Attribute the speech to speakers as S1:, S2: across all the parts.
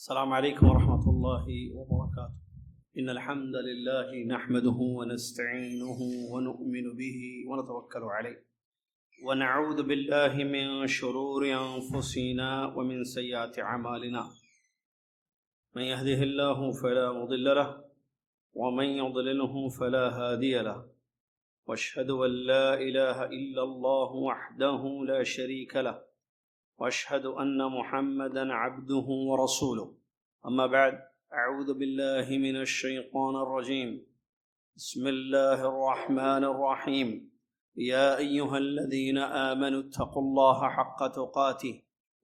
S1: السلام عليكم ورحمة الله وبركاته. إن الحمد لله نحمده ونستعينه ونؤمن به ونتوكل عليه ونعوذ بالله من شرور أنفسنا ومن سيئات أعمالنا. من يهده الله فلا مضل له ومن يضلله فلا هادي له وأشهد أن لا إله إلا الله وحده لا شريك له وأشهد أن محمدا عبده ورسوله. أما بعد، أعوذ بالله من الشيطان الرجيم. بسم الله الرحمن الرحيم. يا أيها الذين آمنوا اتقوا الله حق تقاته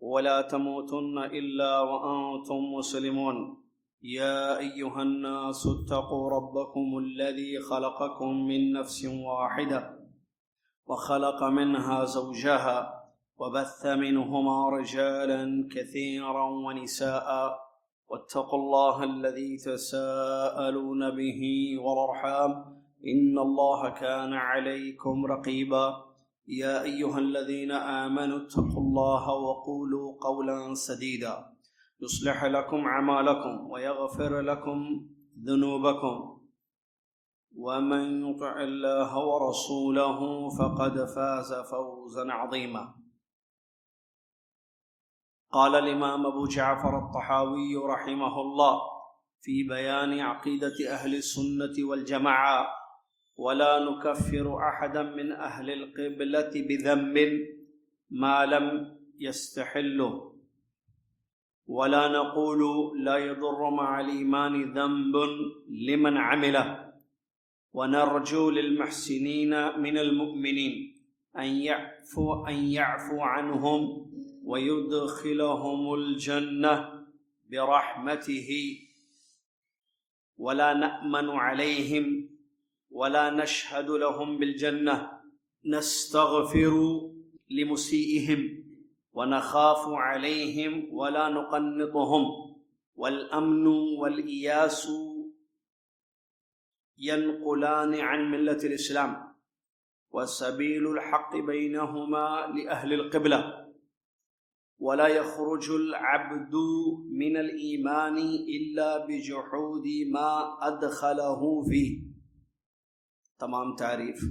S1: ولا تموتن إلا وأنتم مسلمون. يا أيها الناس اتقوا ربكم الذي خلقكم من نفس واحدة وخلق منها زوجها وبث منهما رجالا كثيرا ونساء واتقوا الله الذي تساءلون به والأرحام إن الله كان عليكم رقيبا. يا أيها الذين آمنوا اتقوا الله وقولوا قولا سديدا يصلح لكم أعمالكم ويغفر لكم ذنوبكم ومن يطع الله ورسوله فقد فاز فوزا عظيما. قال الإمام أبو جعفر الطحاوي رحمه الله في بيان عقيدة أهل السنة والجماعة: ولا نكفر أحدا من أهل القبلة بذنب ما لم يستحله، ولا نقول لا يضر مع الإيمان ذنب لمن عمله، ونرجو للمحسنين من المؤمنين أن يعفو عنهم ويدخلهم الجنة برحمته، ولا نأمن عليهم ولا نشهد لهم بالجنة، نستغفر لمسيئهم ونخاف عليهم ولا نقنطهم، والأمن والإياس ينقلان عن ملة الإسلام، وسبيل الحق بينهما لأهل القبلة، ولا يخرج العبد من الإيمان إلا بجحود ما أدخله فيه. تمام تعریف،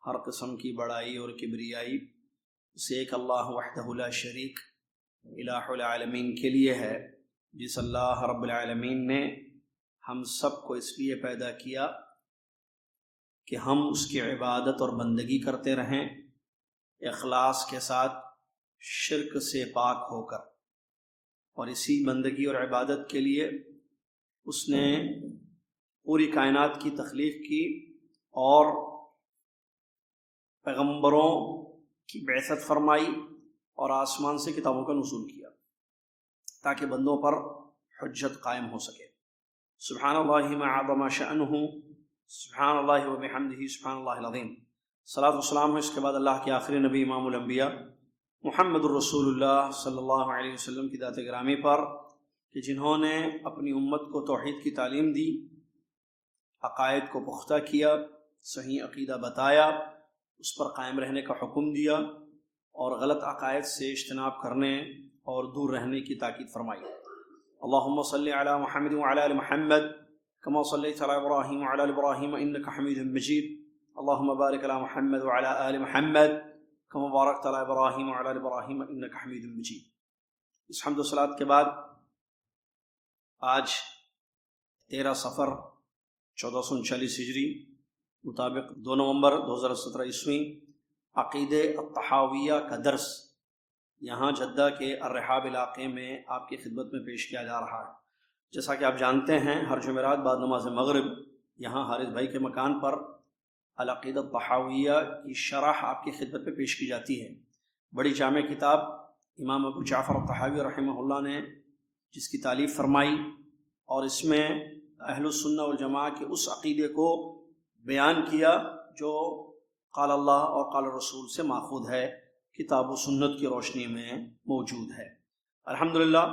S1: ہر قسم کی بڑائی اور کبریائی اسے ایک اللہ وحدہ لا شریک الہ العالمین کے لیے ہے، جس اللہ رب العالمین نے ہم سب کو اس لیے پیدا کیا کہ ہم اس کی عبادت اور بندگی کرتے رہیں، اخلاص کے ساتھ، شرک سے پاک ہو کر. اور اسی بندگی اور عبادت کے لیے اس نے پوری کائنات کی تخلیق کی اور پیغمبروں کی بعثت فرمائی اور آسمان سے کتابوں کا نزول کیا تاکہ بندوں پر حجت قائم ہو سکے. سبحان اللہ ما عظم شأنہ، سبحان اللہ و بحمدہ، سبحان اللہ العظیم. صلاۃ والسلام ہے اس کے بعد اللہ کے آخری نبی امام الانبیاء محمد الرسول اللہ صلی اللہ علیہ وسلم کی ذات گرامی پر، کہ جنہوں نے اپنی امت کو توحید کی تعلیم دی، عقائد کو پختہ کیا، صحیح عقیدہ بتایا، اس پر قائم رہنے کا حکم دیا اور غلط عقائد سے اجتناب کرنے اور دور رہنے کی تاکید فرمائی. اللہم صلی علی محمد وعلی آل محمد کما صلیت علی ابراہیم وعلی آل ابراہیم انک حمید مجید. اللہم بارک علی محمد وعلی آل محمد کما بارکت علی ابراہیم وعلی آل ابراہیم انک حمید مجید. اس حمد و صلاۃ کے بعد آج 13 صفر 1439 ہجری مطابق 2 نومبر 2017 عیسوی عقیدہ الطحاویہ کا درس یہاں جدہ کے الرحاب علاقے میں آپ کی خدمت میں پیش کیا جا رہا ہے. جیسا کہ آپ جانتے ہیں، ہر جمعرات بعد نماز مغرب یہاں حارث بھائی کے مکان پر العقیدہ الطحاویہ کی شرح آپ کی خدمت میں پیش کی جاتی ہے. بڑی جامع کتاب امام ابو جعفر الطحاوی رحمہ اللہ نے جس کی تالیف فرمائی، اور اس میں اہل السنہ والجماعہ کے اس عقیدے کو بیان کیا جو قال اللہ اور قال رسول سے ماخوذ ہے، کتاب و سنت کی روشنی میں موجود ہے. الحمدللہ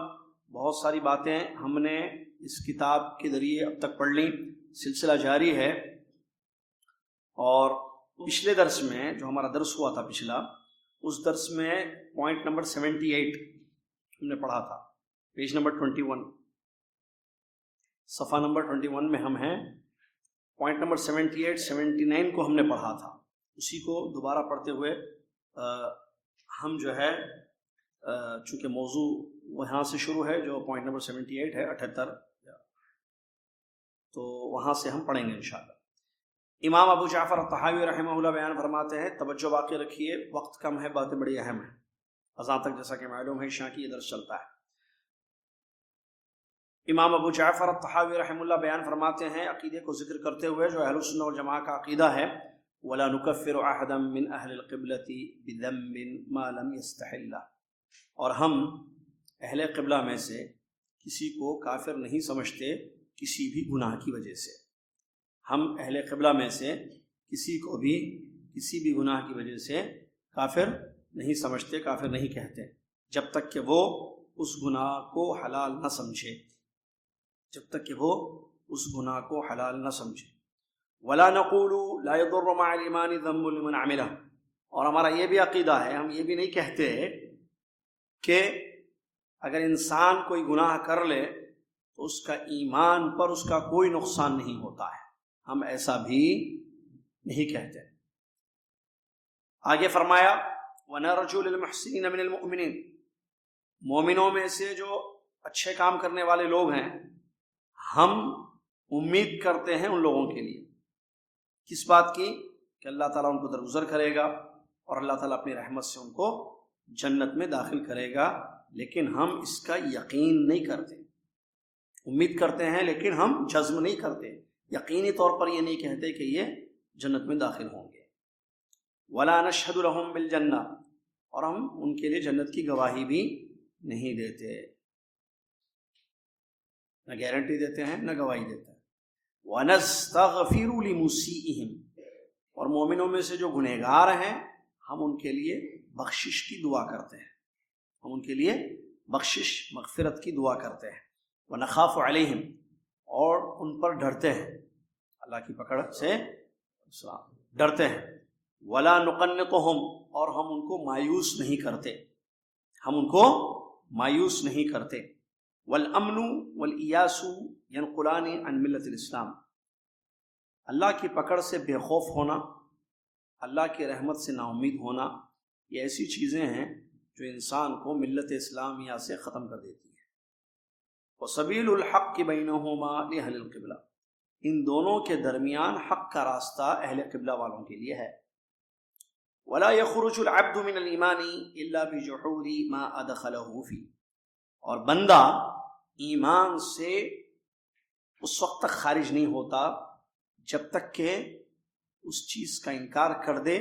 S1: بہت ساری باتیں ہم نے اس کتاب کے ذریعے اب تک پڑھ لیں، سلسلہ جاری ہے. اور پچھلے درس میں جو ہمارا درس ہوا تھا اس درس میں پوائنٹ نمبر 78 ہم نے پڑھا تھا پیج نمبر 21، صفحہ نمبر 21 میں ہم ہیں. پوائنٹ نمبر 78 79 کو ہم نے پڑھا تھا، اسی کو دوبارہ پڑھتے ہوئے ہم جو ہے چونکہ موضوع وہاں سے شروع ہے جو پوائنٹ نمبر 78 ہے 78، تو وہاں سے ہم پڑھیں گے انشاءاللہ. امام ابو جعفر الطحاوی رحمہ اللہ بیان فرماتے ہیں، توجہ باقی رکھیے، وقت کم ہے، باتیں بڑی اہم ہیں. اذان تک جیسا کہ معلوم ہے شاہ کی یہ درس چلتا ہے. امام ابو جعفر الطحاوی رحمہ اللہ بیان فرماتے ہیں عقیدے کو ذکر کرتے ہوئے جو اہل السنہ والجماعہ کا عقیدہ ہے، وَلَا نُكَفِّرُ أَحَدًا مِّنْ أَهْلِ الْقِبْلَةِ بِذَنبٍ مَا لَمْ يَسْتَحِلَّ، اور ہم اہل قبلہ میں سے کسی کو کافر نہیں سمجھتے کسی بھی گناہ کی وجہ سے. ہم اہل قبلہ میں سے کسی کو بھی کسی بھی گناہ کی وجہ سے کافر نہیں سمجھتے، کافر نہیں کہتے، جب تک کہ وہ اس گناہ کو حلال نہ سمجھے، جب تک کہ وہ اس گناہ کو حلال نہ سمجھے. وَلَا نَقُولُ لَا يَضُرُّ مَعَ الْإِيمَانِ ذَنبٌ لِمَنْ عَمِلَهُ، اور ہمارا یہ بھی عقیدہ ہے، ہم یہ بھی نہیں کہتے کہ اگر انسان کوئی گناہ کر لے تو اس کا ایمان پر اس کا کوئی نقصان نہیں ہوتا ہے، ہم ایسا بھی نہیں کہتے. آگے فرمایا وَنَرْجُو لِلْمُحْسِنِينَ مِنَ الْمُؤْمِنِينَ، مومنوں میں سے جو اچھے کام کرنے والے لوگ ہیں ہم امید کرتے ہیں ان لوگوں کے لیے. کس بات کی؟ کہ اللہ تعالیٰ ان کو درگزر کرے گا اور اللہ تعالیٰ اپنی رحمت سے ان کو جنت میں داخل کرے گا، لیکن ہم اس کا یقین نہیں کرتے. امید کرتے ہیں لیکن ہم جزم نہیں کرتے، یقینی طور پر یہ نہیں کہتے کہ یہ جنت میں داخل ہوں گے. وَلَا نَشْهَدُ لَهُم بِالْجَنَّةِ، اور ہم ان کے لیے جنت کی گواہی بھی نہیں دیتے، نہ گارنٹی دیتے ہیں نہ گواہی دیتے ہیں. وَنَسْتَغْفِرُ لِمُسِيئِهِمْ، اور مومنوں میں سے جو گنہگار ہیں ہم ان کے لیے بخشش کی دعا کرتے ہیں، ہم ان کے لیے بخشش مغفرت کی دعا کرتے ہیں. وَنَخَافُ عَلَيْهِمْ، اور ان پر ڈرتے ہیں، اللہ کی پکڑ سے ڈرتے ہیں. وَلَا نُقَنِّطُهُمْ، اور ہم ان کو مایوس نہیں کرتے، ہم ان کو مایوس نہیں کرتے. وَالْأَمْنُ وَالْإِيَاسُ يَنْقُلَانِ عَنْ مِلَّةِ الْإِسْلَامِ، اللہ کی پکڑ سے بے خوف ہونا، اللہ کی رحمت سے نا امید ہونا، یہ ایسی چیزیں ہیں جو انسان کو ملت اسلامیہ سے ختم کر دیتی ہے. وَسَبِيلُ الْحَقِّ بَيْنَهُمَا لِأَهْلِ الْقِبْلَةِ، ان دونوں کے درمیان حق کا راستہ اہل قبلہ والوں کے لیے ہے. وَلَا يَخْرُجُ الْعَبْدُ مِنَ الْإِيمَانِ إِلَّا بِجُحُودِ مَا أَدْخَلَهُ فِيهِ، اور بندہ ایمان سے اس وقت تک خارج نہیں ہوتا جب تک کہ اس چیز کا انکار کر دے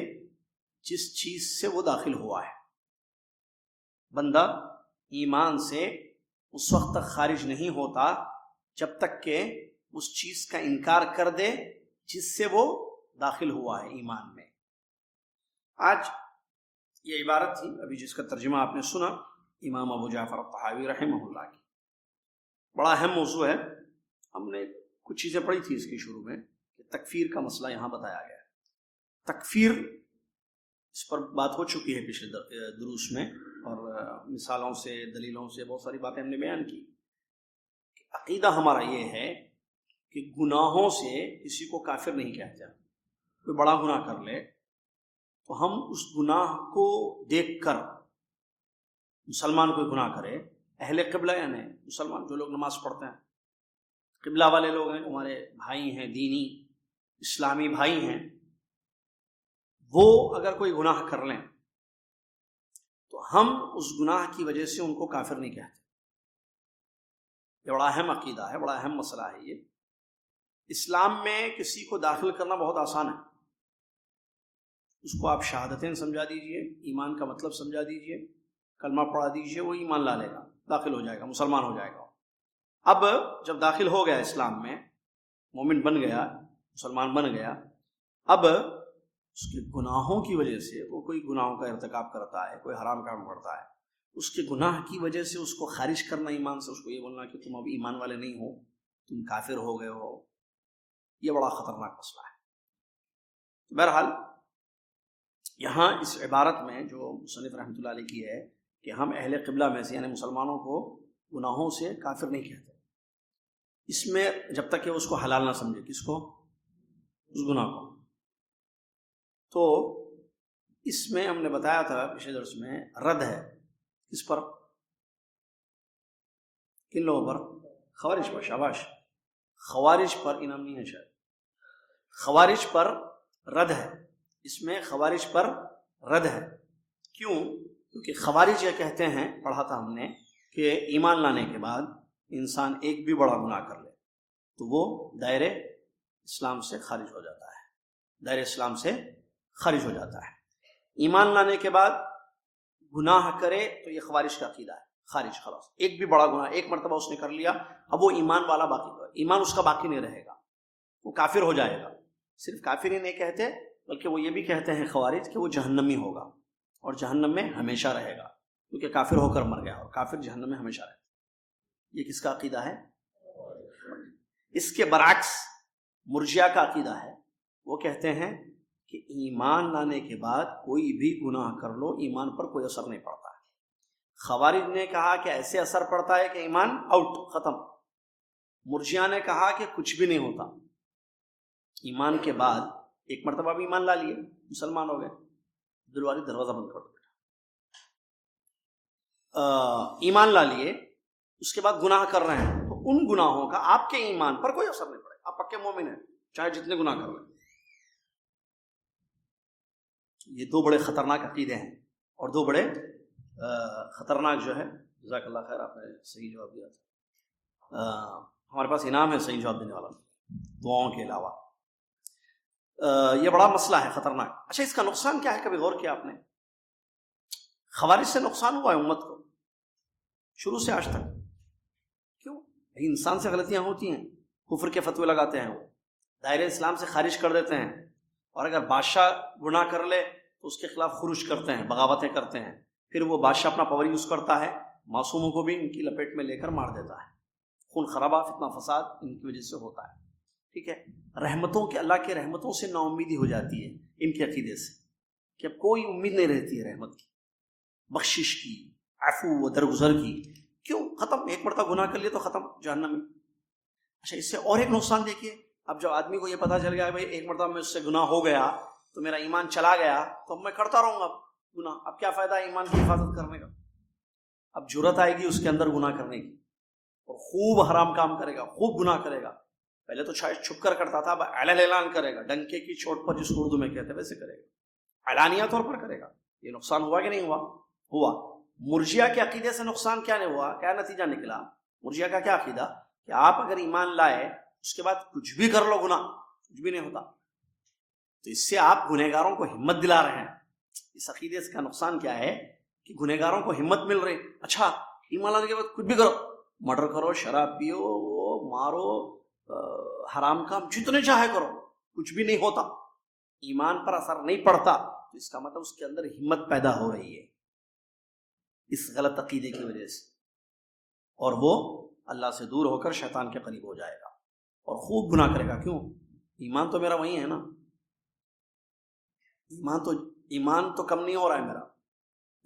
S1: جس چیز سے وہ داخل ہوا ہے. بندہ ایمان سے اس وقت تک خارج نہیں ہوتا جب تک کہ اس چیز کا انکار کر دے جس سے وہ داخل ہوا ہے ایمان میں. آج یہ عبارت تھی ابھی جس کا ترجمہ آپ نے سنا امام ابو جعفر الطحاوی رحمہ اللہ کی. بڑا اہم موضوع ہے. ہم نے کچھ چیزیں پڑھی تھی اس کی شروع میں کہ تکفیر کا مسئلہ یہاں بتایا گیا ہے. تکفیر اس پر بات ہو چکی ہے پچھلے دروس میں، اور مثالوں سے دلیلوں سے بہت ساری باتیں ہم نے بیان کی. عقیدہ ہمارا یہ ہے کہ گناہوں سے کسی کو کافر نہیں کہتے. کوئی بڑا گناہ کر لے تو ہم اس گناہ کو دیکھ کر، مسلمان کوئی گناہ کرے، اہل قبلہ یعنی مسلمان جو لوگ نماز پڑھتے ہیں، قبلہ والے لوگ ہیں، ہمارے بھائی ہیں، دینی اسلامی بھائی ہیں، وہ اگر کوئی گناہ کر لیں تو ہم اس گناہ کی وجہ سے ان کو کافر نہیں کہتے. یہ بڑا اہم عقیدہ ہے، بڑا اہم مسئلہ ہے. یہ اسلام میں کسی کو داخل کرنا بہت آسان ہے. اس کو آپ شہادتیں سمجھا دیجئے، ایمان کا مطلب سمجھا دیجئے، کلمہ پڑھا دیجئے، وہ ایمان لا لے گا، داخل ہو جائے گا، مسلمان ہو جائے گا. اب جب داخل ہو گیا اسلام میں، مومن بن گیا، مسلمان بن گیا، اب اس کے گناہوں کی وجہ سے وہ کوئی گناہوں کا ارتکاب کرتا ہے، کوئی حرام کام کرتا ہے، اس کے گناہ کی وجہ سے اس کو خارج کرنا ایمان سے، اس کو یہ بولنا کہ تم اب ایمان والے نہیں ہو، تم کافر ہو گئے ہو، یہ بڑا خطرناک مسئلہ ہے. بہرحال یہاں اس عبارت میں جو مصنف رحمۃ اللہ علیہ کی ہے کہ ہم اہل قبلہ میں سے یعنی مسلمانوں کو گناہوں سے کافر نہیں کہتے، اس میں جب تک کہ اس کو حلال نہ سمجھے، کس کو؟ اس گناہ کو۔ تو اس میں ہم نے بتایا تھا پچھلے درس میں رد ہے کس پر؟ کن لوگوں پر؟ خوارج پر۔ شاباش، خوارج پر انعام نہیں ہے شاید، خوارج پر رد ہے، اس میں خوارج پر رد ہے۔ کیوں؟ کیونکہ خوارج یہ کہتے ہیں، پڑھا تھا ہم نے، کہ ایمان لانے کے بعد انسان ایک بھی بڑا گناہ کر لے تو وہ دائرے اسلام سے خارج ہو جاتا ہے، دائرے اسلام سے خارج ہو جاتا ہے۔ ایمان لانے کے بعد گناہ کرے تو یہ خوارج کا عقیدہ ہے، خارج، خلاص ایک بھی بڑا گناہ ایک مرتبہ اس نے کر لیا، اب وہ ایمان والا باقی، ایمان اس کا باقی نہیں رہے گا، وہ کافر ہو جائے گا۔ صرف کافر ہی نہیں کہتے بلکہ وہ یہ بھی کہتے ہیں خوارج کہ وہ جہنمی ہوگا اور جہنم میں ہمیشہ رہے گا، کیونکہ کافر ہو کر مر گیا اور کافر جہنم میں ہمیشہ رہے گا۔ یہ کس کا عقیدہ ہے؟ اس کے برعکس مرجیہ کا عقیدہ ہے، وہ کہتے ہیں کہ ایمان لانے کے بعد کوئی بھی گناہ کر لو ایمان پر کوئی اثر نہیں پڑتا ہے۔ خوارج نے کہا کہ ایسے اثر پڑتا ہے کہ ایمان آؤٹ، ختم۔ مرجیہ نے کہا کہ کچھ بھی نہیں ہوتا، ایمان کے بعد ایک مرتبہ بھی ایمان لا لیے، مسلمان ہو گئے، عبدالواری دروازہ بند کر دو بیٹا، ایمان لا لیے، اس کے بعد گناہ کر رہے ہیں تو ان گناہوں کا آپ کے ایمان پر کوئی اثر نہیں پڑے، آپ پکے مومن ہیں چاہے جتنے گناہ کر لیں۔ یہ دو بڑے خطرناک عقیدے ہیں، اور دو بڑے خطرناک جو ہے، جزاک اللہ خیر، آپ نے صحیح جواب دیا تھا، ہمارے پاس انعام ہے صحیح جواب دینے والا دعاؤں کے علاوہ۔ یہ بڑا مسئلہ ہے خطرناک۔ اچھا، اس کا نقصان کیا ہے؟ کبھی غور کیا آپ نے؟ خوارج سے نقصان ہوا ہے امت کو شروع سے آج تک۔ کیوں؟ انسان سے غلطیاں ہوتی ہیں، کفر کے فتوے لگاتے ہیں، وہ دائرے اسلام سے خارج کر دیتے ہیں، اور اگر بادشاہ گناہ کر لے تو اس کے خلاف خروج کرتے ہیں، بغاوتیں کرتے ہیں، پھر وہ بادشاہ اپنا پاور یوز کرتا ہے، معصوموں کو بھی ان کی لپیٹ میں لے کر مار دیتا ہے، خون خرابہ، فتنہ فساد ان کی وجہ سے ہوتا ہے۔ ٹھیک ہے، رحمتوں کے، اللہ کے رحمتوں سے نا امیدی ہو جاتی ہے ان کے عقیدے سے، کہ اب کوئی امید نہیں رہتی ہے رحمت کی، بخشش کی، عفو و درگزر کی۔ کیوں؟ ختم، ایک مرتبہ گناہ کر لیے تو ختم، جہنم میں۔ اچھا، اس سے اور ایک نقصان دیکھیے، اب جب آدمی کو یہ پتا چل گیا بھائی ایک مرتبہ میں اس سے گناہ ہو گیا تو میرا ایمان چلا گیا، تو اب میں کرتا رہوں گا گناہ، اب کیا فائدہ ایمان کی حفاظت کرنے کا؟ اب جرت آئے گی اس کے اندر گناہ کرنے کی، اور خوب حرام کام کرے گا، خوب گناہ کرے گا۔ پہلے تو شاید چھپ کر کرتا تھا، اب اعلان اعلان کرے گا، ڈنکے کی چوٹ پر، جس کو اردو میں کہتے ہیں ویسے کرے گا، اعلانیہ طور پر کرے گا۔ یہ نقصان ہوا کہ نہیں ہوا؟ ہوا۔ مرجیہ کے عقیدے سے نقصان کیا نہیں ہوا؟ کیا نتیجہ نکلا؟ مرجیہ کا کیا عقیدہ کہ آپ اگر ایمان لائے اس کے بعد کچھ بھی کر لو گناہ، کچھ بھی نہیں ہوتا، تو اس سے آپ گنہگاروں کو ہمت دلا رہے ہیں۔ اس عقیدے کا نقصان کیا ہے کہ گنہگاروں کو ہمت مل رہی، اچھا ایمان لانے کے بعد کچھ بھی کرو، مرڈر کرو، شراب پیو، مارو، حرام کام جتنے چاہے کرو، کچھ بھی نہیں ہوتا، ایمان پر اثر نہیں پڑتا، تو اس کا مطلب اس کے اندر ہمت پیدا ہو رہی ہے اس غلط عقیدے کی وجہ سے، اور وہ اللہ سے دور ہو کر شیطان کے قریب ہو جائے گا اور خوب گناہ کرے گا۔ کیوں؟ ایمان تو میرا وہی ہے نا، ایمان تو کم نہیں ہو رہا ہے میرا،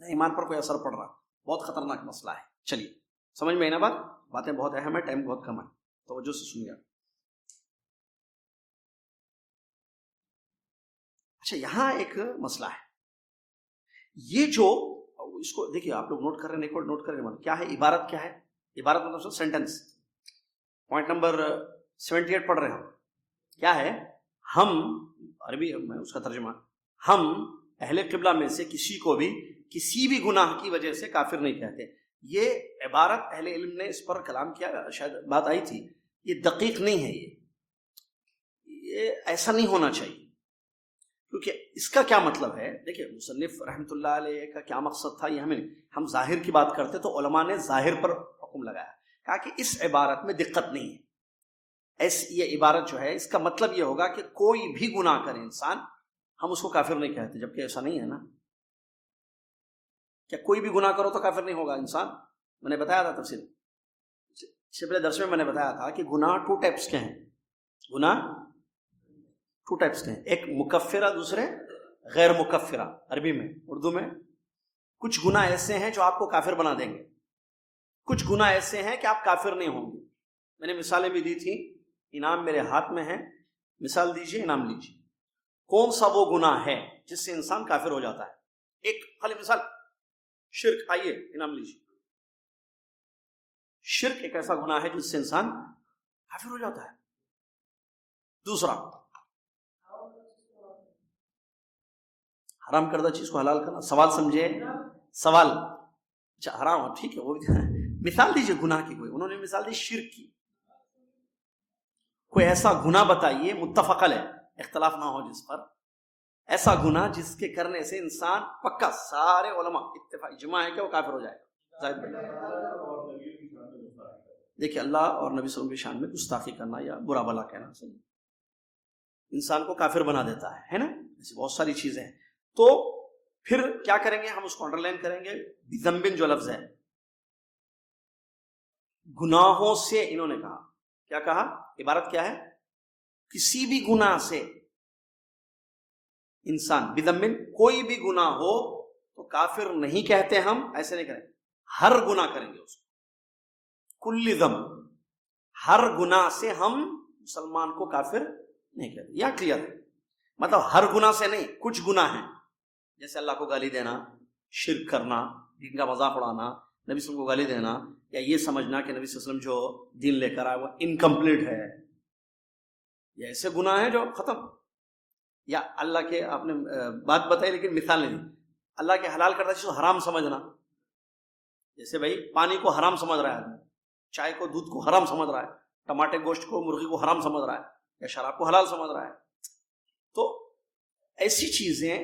S1: ایمان پر کوئی اثر پڑ رہا۔ بہت خطرناک مسئلہ ہے۔ چلیے، سمجھ میں آئی نا بات؟ باتیں بہت اہم ہے، ٹائم بہت کم ہے، توجہ سے سنیے۔ اچھا، یہاں ایک مسئلہ ہے، یہ جو اس کو دیکھیے، آپ لوگ نوٹ کر رہے ہیں، ایک اور نوٹ کر رہے ہیں، کیا ہے عبارت؟ کیا ہے عبارت؟ مطلب سینٹنس، پوائنٹ نمبر 78 پڑھ رہے ہیں۔ کیا ہے؟ ہم، عربی میں اس کا ترجمہ، ہم اہل قبلہ میں سے کسی کو بھی کسی بھی گناہ کی وجہ سے کافر نہیں کہتے۔ یہ عبارت اہل علم نے اس پر کلام کیا، شاید بات آئی تھی، یہ دقیق نہیں ہے، یہ ایسا نہیں ہونا چاہیے، کیونکہ اس کا کیا مطلب ہے؟ دیکھیں، مصنف رحمۃ اللہ علیہ کا کیا مقصد تھا، یہ ہم ظاہر کی بات کرتے تو علماء نے ظاہر پر حکم لگایا، کہا کہ اس عبارت میں دقت نہیں ہے، یہ عبارت جو ہے اس کا مطلب یہ ہوگا کہ کوئی بھی گناہ کرے انسان، ہم اس کو کافر نہیں کہتے، جبکہ ایسا نہیں ہے نا۔ کیا کوئی بھی گناہ کرو تو کافر نہیں ہوگا انسان؟ میں نے بتایا تھا تفصیل سے پہلے درس میں نے بتایا تھا کہ گناہ 2 ٹائپس کے ہیں، گناہ 2 ٹائپس کے ہیں، ایک مکفرہ، دوسرے غیر مکفرہ۔ عربی میں، اردو میں کچھ گناہ ایسے ہیں جو آپ کو کافر بنا دیں گے، کچھ گناہ ایسے ہیں کہ آپ کافر نہیں ہوں گے. میں نے مثالیں بھی دی تھیں، انعام میرے ہاتھ میں ہے، مثال دیجیے، انعام لیجیے. کون سا وہ گناہ ہے جس سے انسان کافر ہو جاتا ہے؟ ایک خالی مثال، شرک. آئیے انعام لیجیے. شرک ایک ایسا گناہ ہے جس سے انسان کافر ہو جاتا ہے. دوسرا، حرام کردہ چیز کو حلال کرنا. سوال سمجھے؟ سوال. اچھا حرام، ٹھیک ہے، وہ مثال دیجیے گناہ کی. کوئی، انہوں نے مثال دی شرک کی. کوئی ایسا گناہ بتائیے، متفق علیہ، اختلاف نہ ہو جس پر، ایسا گناہ جس کے کرنے سے انسان پکا سارے علماء اتفاق اجماع ہے کہ وہ کافر ہو جائے گا. زاہد بھائی دیکھیے، اللہ اور نبی صلی اللہ علیہ وسلم کی شان میں گستاخی کرنا یا برا بلا کہنا صحیح انسان کو کافر بنا دیتا ہے نا. ایسی بہت ساری چیزیں ہیں. تو پھر کیا کریں گے ہم؟ اس کو انڈر لائن کریں گے. بذنب جو لفظ ہے، گناہوں سے، انہوں نے کہا، کیا کہا؟ عبارت کیا ہے؟ کسی بھی گناہ سے انسان، بذنب کوئی بھی گناہ ہو تو کافر نہیں کہتے ہم، ایسے نہیں کریں. ہر گناہ کریں گے اس کو، کل ذنب، ہر گناہ سے ہم مسلمان کو کافر نہیں کہتے. یا کلیئر ہے؟ مطلب ہر گناہ سے نہیں، کچھ گناہ ہیں، جیسے اللہ کو گالی دینا، شرک کرنا، دین کا مذاق اڑانا، نبی صلی اللہ علیہ وسلم کو گالی دینا، یا یہ سمجھنا کہ نبی صلی اللہ علیہ وسلم جو دین لے کر آئے وہ انکمپلیٹ ہے. یہ ایسے گناہ ہیں جو ختم. یا اللہ کے، آپ نے بات بتائی لیکن مثال نہیں دی، اللہ کے حلال کردہ چیز کو حرام سمجھنا. جیسے بھائی پانی کو حرام سمجھ رہا ہے آدمی، چائے کو، دودھ کو حرام سمجھ رہا ہے، ٹماٹے گوشت کو، مرغی کو حرام سمجھ رہا ہے، یا شراب کو حلال سمجھ رہا ہے. تو ایسی چیزیں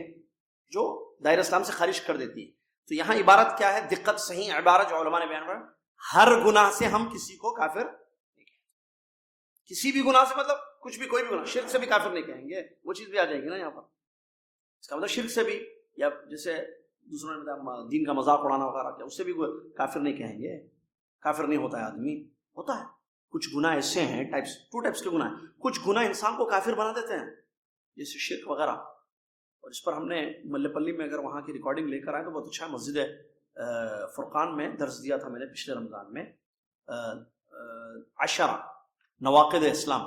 S1: جو دائرہ اسلام سے خارج کر دیتی ہے. تو یہاں عبارت کیا ہے؟ دقت صحیح عبارت جو علماء نے بیان کیا، ہر گناہ سے ہم کسی کو کافر نہیں کہیں. کسی بھی گناہ سے مطلب کچھ بھی، کوئی بھی گناہ. شرک سے بھی کافر نہیں کہیں گے، وہ چیز بھی آ جائے گی نا یہاں پر. اس کا مطلب شرک سے بھی، یا جیسے دوسروں نے دین کا مذاق اڑانا وغیرہ کیا، اس سے بھی کافر نہیں کہیں گے. کافر نہیں ہوتا ہے آدمی، ہوتا ہے. کچھ گناہ ایسے ہیں، ٹو ٹائپس کے گناہ ہیں. کچھ گناہ انسان کو کافر بنا دیتے ہیں، جیسے شرک وغیرہ. اور اس پر ہم نے ملے پلی میں اگر وہاں کی ریکارڈنگ لے کر آئے تو بہت اچھا مسجد ہے فرقان میں درس دیا تھا میں نے پچھلے رمضان میں. 10 نواقض اسلام،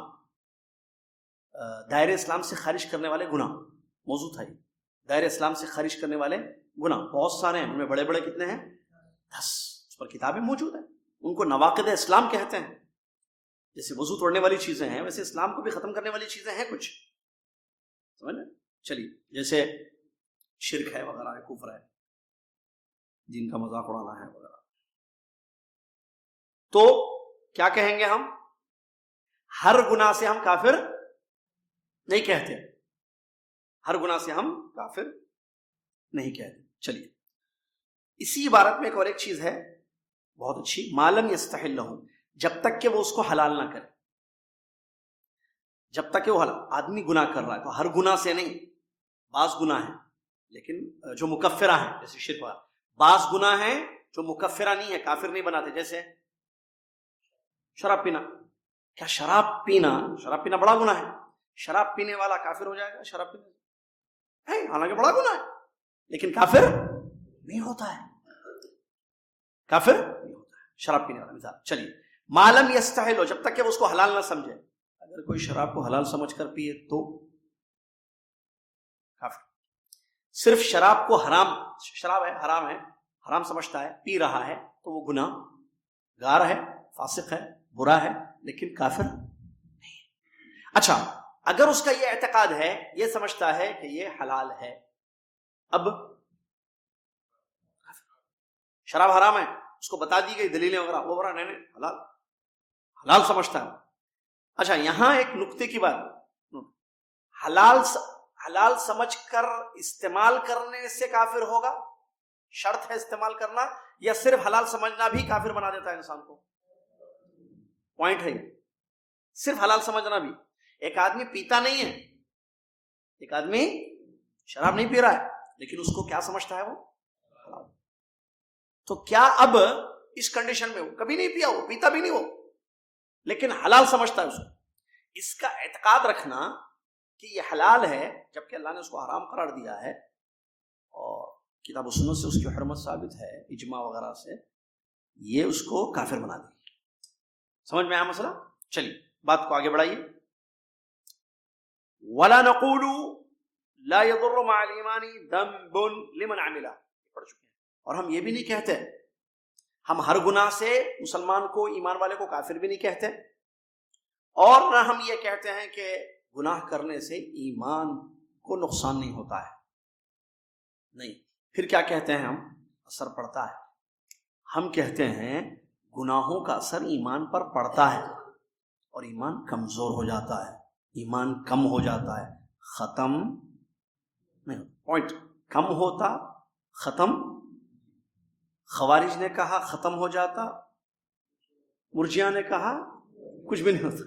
S1: دائرہ اسلام سے خارج کرنے والے گناہ موضوع تھا. یہ دائرہ اسلام سے خارج کرنے والے گناہ بہت سارے ہیں، ان میں بڑے بڑے کتنے ہیں؟ 10. اس پر کتابیں موجود ہیں. ان کو نواقض اسلام کہتے ہیں. جیسے وضو توڑنے والی چیزیں ہیں، ویسے اسلام کو بھی ختم کرنے والی چیزیں ہیں کچھ، سمجھ لیں. چلیے، جیسے شرک ہے وغیرہ ہے، کفر ہے، دین کا مذاق اڑانا ہے وغیرہ. تو کیا کہیں گے ہم؟ ہر گناہ سے ہم کافر نہیں کہتے، ہر گناہ سے ہم کافر نہیں کہتے. چلیے، اسی عبارت میں ایک اور ایک چیز ہے بہت اچھی، معلم یستحل لہ، جب تک کہ وہ اس کو حلال نہ کرے. جب تک کہ وہ حلال، آدمی گناہ کر رہا ہے تو ہر گناہ سے نہیں، بعض گناہ ہیں لیکن جو مکفرہ ہیں، جیسے شرک. بعض گناہ ہیں جو مکفرہ نہیں ہے، کافر نہیں بناتے، جیسے شراب پینا. کیا شراب پینا بڑا گناہ ہے؟ شراب پینے والا کافر ہو جائے گا؟ شراب پینے ہے حالانکہ بڑا گناہ ہے، لیکن کافر نہیں ہوتا ہے، کافر نہیں ہوتا ہے شراب پینے والا. مثال، چلیے، معلم یستحل، جب تک کہ وہ اس کو حلال نہ سمجھے. اگر کوئی شراب کو حلال سمجھ کر پیے تو کافر. صرف شراب کو شراب ہے، حرام سمجھتا ہے، پی رہا ہے، تو وہ گناہ گار ہے، فاسق ہے، برا ہے، لیکن کافر نہیں. اچھا، اگر اس کا یہ اعتقاد ہے، یہ سمجھتا ہے کہ یہ حلال ہے، اب شراب حرام ہے، اس کو بتا دی گئی دلیلیں وغیرہ، وہ برا نہیں حلال سمجھتا ہے. اچھا، یہاں ایک نقطے کی بات، حلال سمجھ کر استعمال کرنے سے کافر ہوگا؟ شرط ہے استعمال کرنا، یا صرف حلال سمجھنا بھی کافر بنا دیتا ہے انسان کو؟ پوائنٹ ہے، صرف حلال سمجھنا بھی. ایک آدمی پیتا نہیں ہے، ایک آدمی شراب نہیں پی رہا ہے، لیکن اس کو کیا سمجھتا ہے؟ وہ حلال. تو کیا اب اس کنڈیشن میں وہ کبھی نہیں پیا، وہ پیتا بھی نہیں وہ، لیکن حلال سمجھتا ہے اس کو، اس کا اعتقاد رکھنا کہ یہ حلال ہے جبکہ اللہ نے اس کو حرام قرار دیا ہے، اور کتاب و سنت سے اس کی حرمت ثابت ہے، اجماع وغیرہ سے، یہ اس کو کافر بنا دیں گے. سمجھ میں آیا مسئلہ؟ چلیے بات کو آگے بڑھائیے. وَلَا نَقُولُ لَا يَضُرُّ مَعَ الْإِيمَانِ ذَنْبٌ لِمَنْ عَمِلَ، پڑھ چکے ہیں. اور ہم یہ بھی نہیں کہتے، ہم ہر گناہ سے مسلمان کو، ایمان والے کو کافر بھی نہیں کہتے، اور نہ ہم یہ کہتے ہیں کہ گناہ کرنے سے ایمان کو نقصان نہیں ہوتا ہے. نہیں، پھر کیا کہتے ہیں ہم؟ اثر پڑتا ہے. ہم کہتے ہیں گناہوں کا اثر ایمان پر پڑتا ہے اور ایمان کمزور ہو جاتا ہے، ایمان کم ہو جاتا ہے، ختم نہیں. پوائنٹ کم ہوتا، ختم. خوارج نے کہا ختم ہو جاتا، مرجیہ نے کہا کچھ بھی نہیں ہوتا.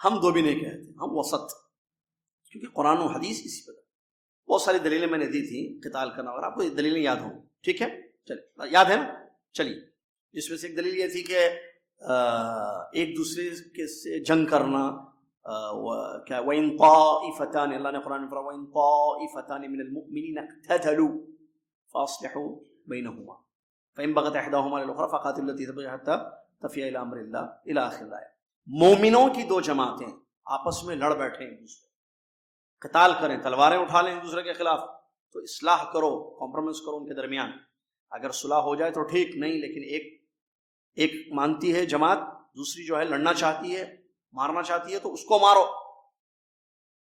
S1: ہم دو بھی نہیں کہتے، ہم وسط، کیونکہ قرآن و حدیث اسی پر. بہت ساری دلیلیں میں نے دی تھی قتال کرنا، اگر آپ کو دلیلیں یاد ہوں. ٹھیک ہے، چلیے یاد ہے نا. چلیے، جس میں سے ایک دلیل یہ تھی کہ ایک دوسرے کے سے جنگ کرنا. کیا وَإِن طَائِفَتَانِ، اللہ نے قرآن میں فرمایا وَإِن طَائِفَتَانِ مِنَ الْمُؤْمِنِينَ اقْتَتَلُوا فَأَصْلِحُوا بَيْنَهُمَا فَإِن بَغَتْ إِحْدَاهُمَا عَلَى الْأُخْرَى فَقَاتِلُوا الَّتِي تَبْغِي حَتَّى تَفِيَ إِلَى أَمْرِ اللَّهِ إِلَى آخِرِ الآيَةِ. مومنوں کی دو جماعتیں آپس میں لڑ بیٹھیں، ایک دوسرے قتال کریں، تلواریں اٹھا لیں ایک دوسرے کے خلاف، تو اصلاح کرو، کمپرومائز کرو ان کے درمیان. اگر صلح ہو جائے تو ٹھیک، نہیں لیکن ایک مانتی ہے جماعت، دوسری جو ہے لڑنا چاہتی ہے، مارنا چاہتی ہے، تو اس کو مارو.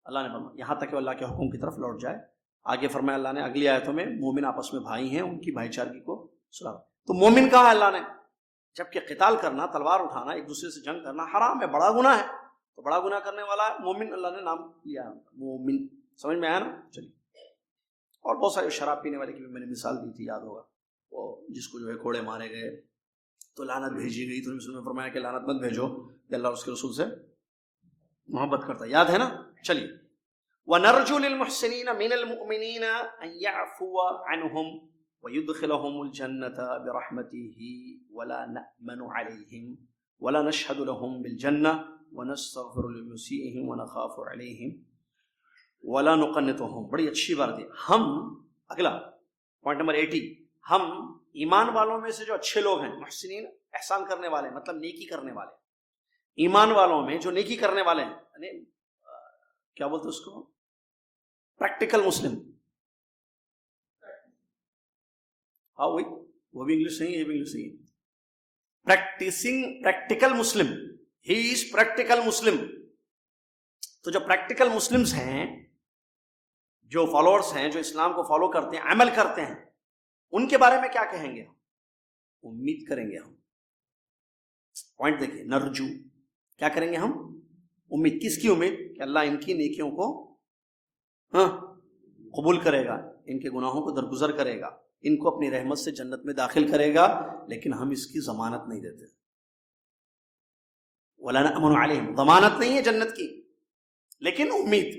S1: اللہ نے فرمایا یہاں تک کہ اللہ کے حکم کی طرف لوٹ جائے. آگے فرمایا اللہ نے اگلی آیتوں میں مومن آپس میں بھائی ہیں، ان کی بھائی چارگی کو صلح. تو مومن کہا اللہ نے، جبکہ قتال کرنا، تلوار اٹھانا، ایک دوسرے سے جنگ کرنا حرام ہے، بڑا گناہ ہے. تو بڑا گناہ کرنے والا مومن، اللہ نے نام لیا مومن. سمجھ میں آیا نا؟ چلیے. اور بہت سارے شراب پینے والے کی بھی میں نے مثال دی تھی، یاد ہوگا، وہ جس کو جو ہے کوڑے مارے گئے تو لعنت بھیجی گئی، تو رسول نے فرمایا کہ لعنت مت بھیجو، کہ اللہ اس کے رسول سے محبت کرتا ہے. یاد ہے نا؟ چلیے. وَنَرْجُو لِلْمُحْسِنِينَ مِنَ الْمُؤْمِنِينَ أَنْ يَعْفُوَ عَنْهُمْ وَيُدْخِلَهُمُ الْجَنَّةَ بِرَحْمَتِهِ وَلَا نَأْمَنُ عَلَيْهِمْ وَلَا نَشْهَدُ لَهُمْ بِالْجَنَّةِ وَنَسْتَغْفِرُ لِمُسِيئِهِمْ وَنَخَافُ عَلَيْهِمْ وَلَا نُقَنِّطُهُم. بڑی اچھی بات ہے. ہم اگلا پوائنٹ نمبر 80، ہم ایمان والوں میں سے جو اچھے لوگ ہیں، محسنین، احسان کرنے والے، مطلب نیکی کرنے والے، ایمان والوں میں جو نیکی کرنے والے ہیں، یعنی کیا بولتے اس کو، پریکٹیکل مسلم. ہاں وہی، وہ بھی انگلش صحیح ہے، یہ بھی انگلش صحیح ہے. پریکٹیکل مسلم، ہی از پریکٹیکل مسلم. تو جو پریکٹیکل مسلمز ہیں، جو فالوورز ہیں، جو اسلام کو فالو کرتے ہیں، عمل کرتے ہیں، ان کے بارے میں کیا کہیں گے؟ ہم امید کریں گے. ہم پوائنٹ دیکھیں، نرجو کیا کریں گے؟ ہم امید. کس کی امید؟ کہ اللہ ان کی نیکیوں کو قبول کرے گا، ان کے گناہوں کو درگزر کرے گا، ان کو اپنی رحمت سے جنت میں داخل کرے گا. لیکن ہم اس کی ضمانت نہیں دیتے. وَلَا نَأْمَنُ عَلَيْهِمْ، ضمانت نہیں ہے جنت کی، لیکن امید.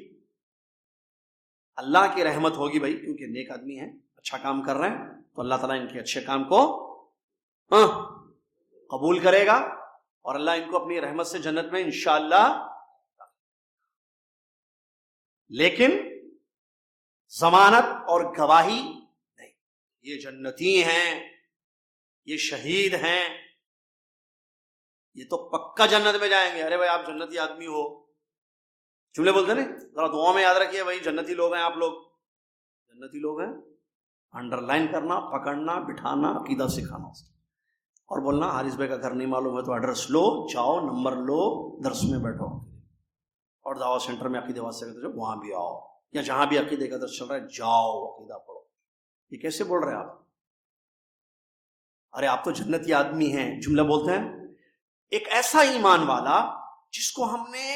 S1: اللہ کی رحمت ہوگی بھائی، کیونکہ نیک آدمی ہیں، اچھا کام کر رہے ہیں، تو اللہ تعالیٰ ان کے اچھے کام کو قبول کرے گا، اور اللہ ان کو اپنی رحمت سے جنت میں انشاءاللہ. لیکن ضمانت اور گواہی نہیں. یہ جنتی ہیں، یہ شہید ہیں، یہ تو پکا جنت میں جائیں گے. ارے بھائی آپ جنتی آدمی ہو، جملے بولتے نا، ذرا دعاؤں میں یاد رکھیے بھائی جنتی لوگ ہیں، آپ لوگ جنتی لوگ ہیں. انڈر لائن کرنا، پکڑنا، بٹھانا، عقیدہ سکھانا، اور بولنا حارث بھائی کا گھر نہیں معلوم ہے تو ایڈریس لو، جاؤ، نمبر لو، درس میں بیٹھو، اور دعوت سینٹر میں عقیدے واسطے کرتے جو وہاں بھی آؤ، یا جہاں بھی عقیدے کا درس چل رہا ہے جاؤ، عقیدہ پڑھو. یہ کیسے بول رہے ہیں آپ؟ ارے آپ تو جنتی آدمی ہیں. جملہ بولتے ہیں ایک ایسا ایمان والا جس کو ہم نے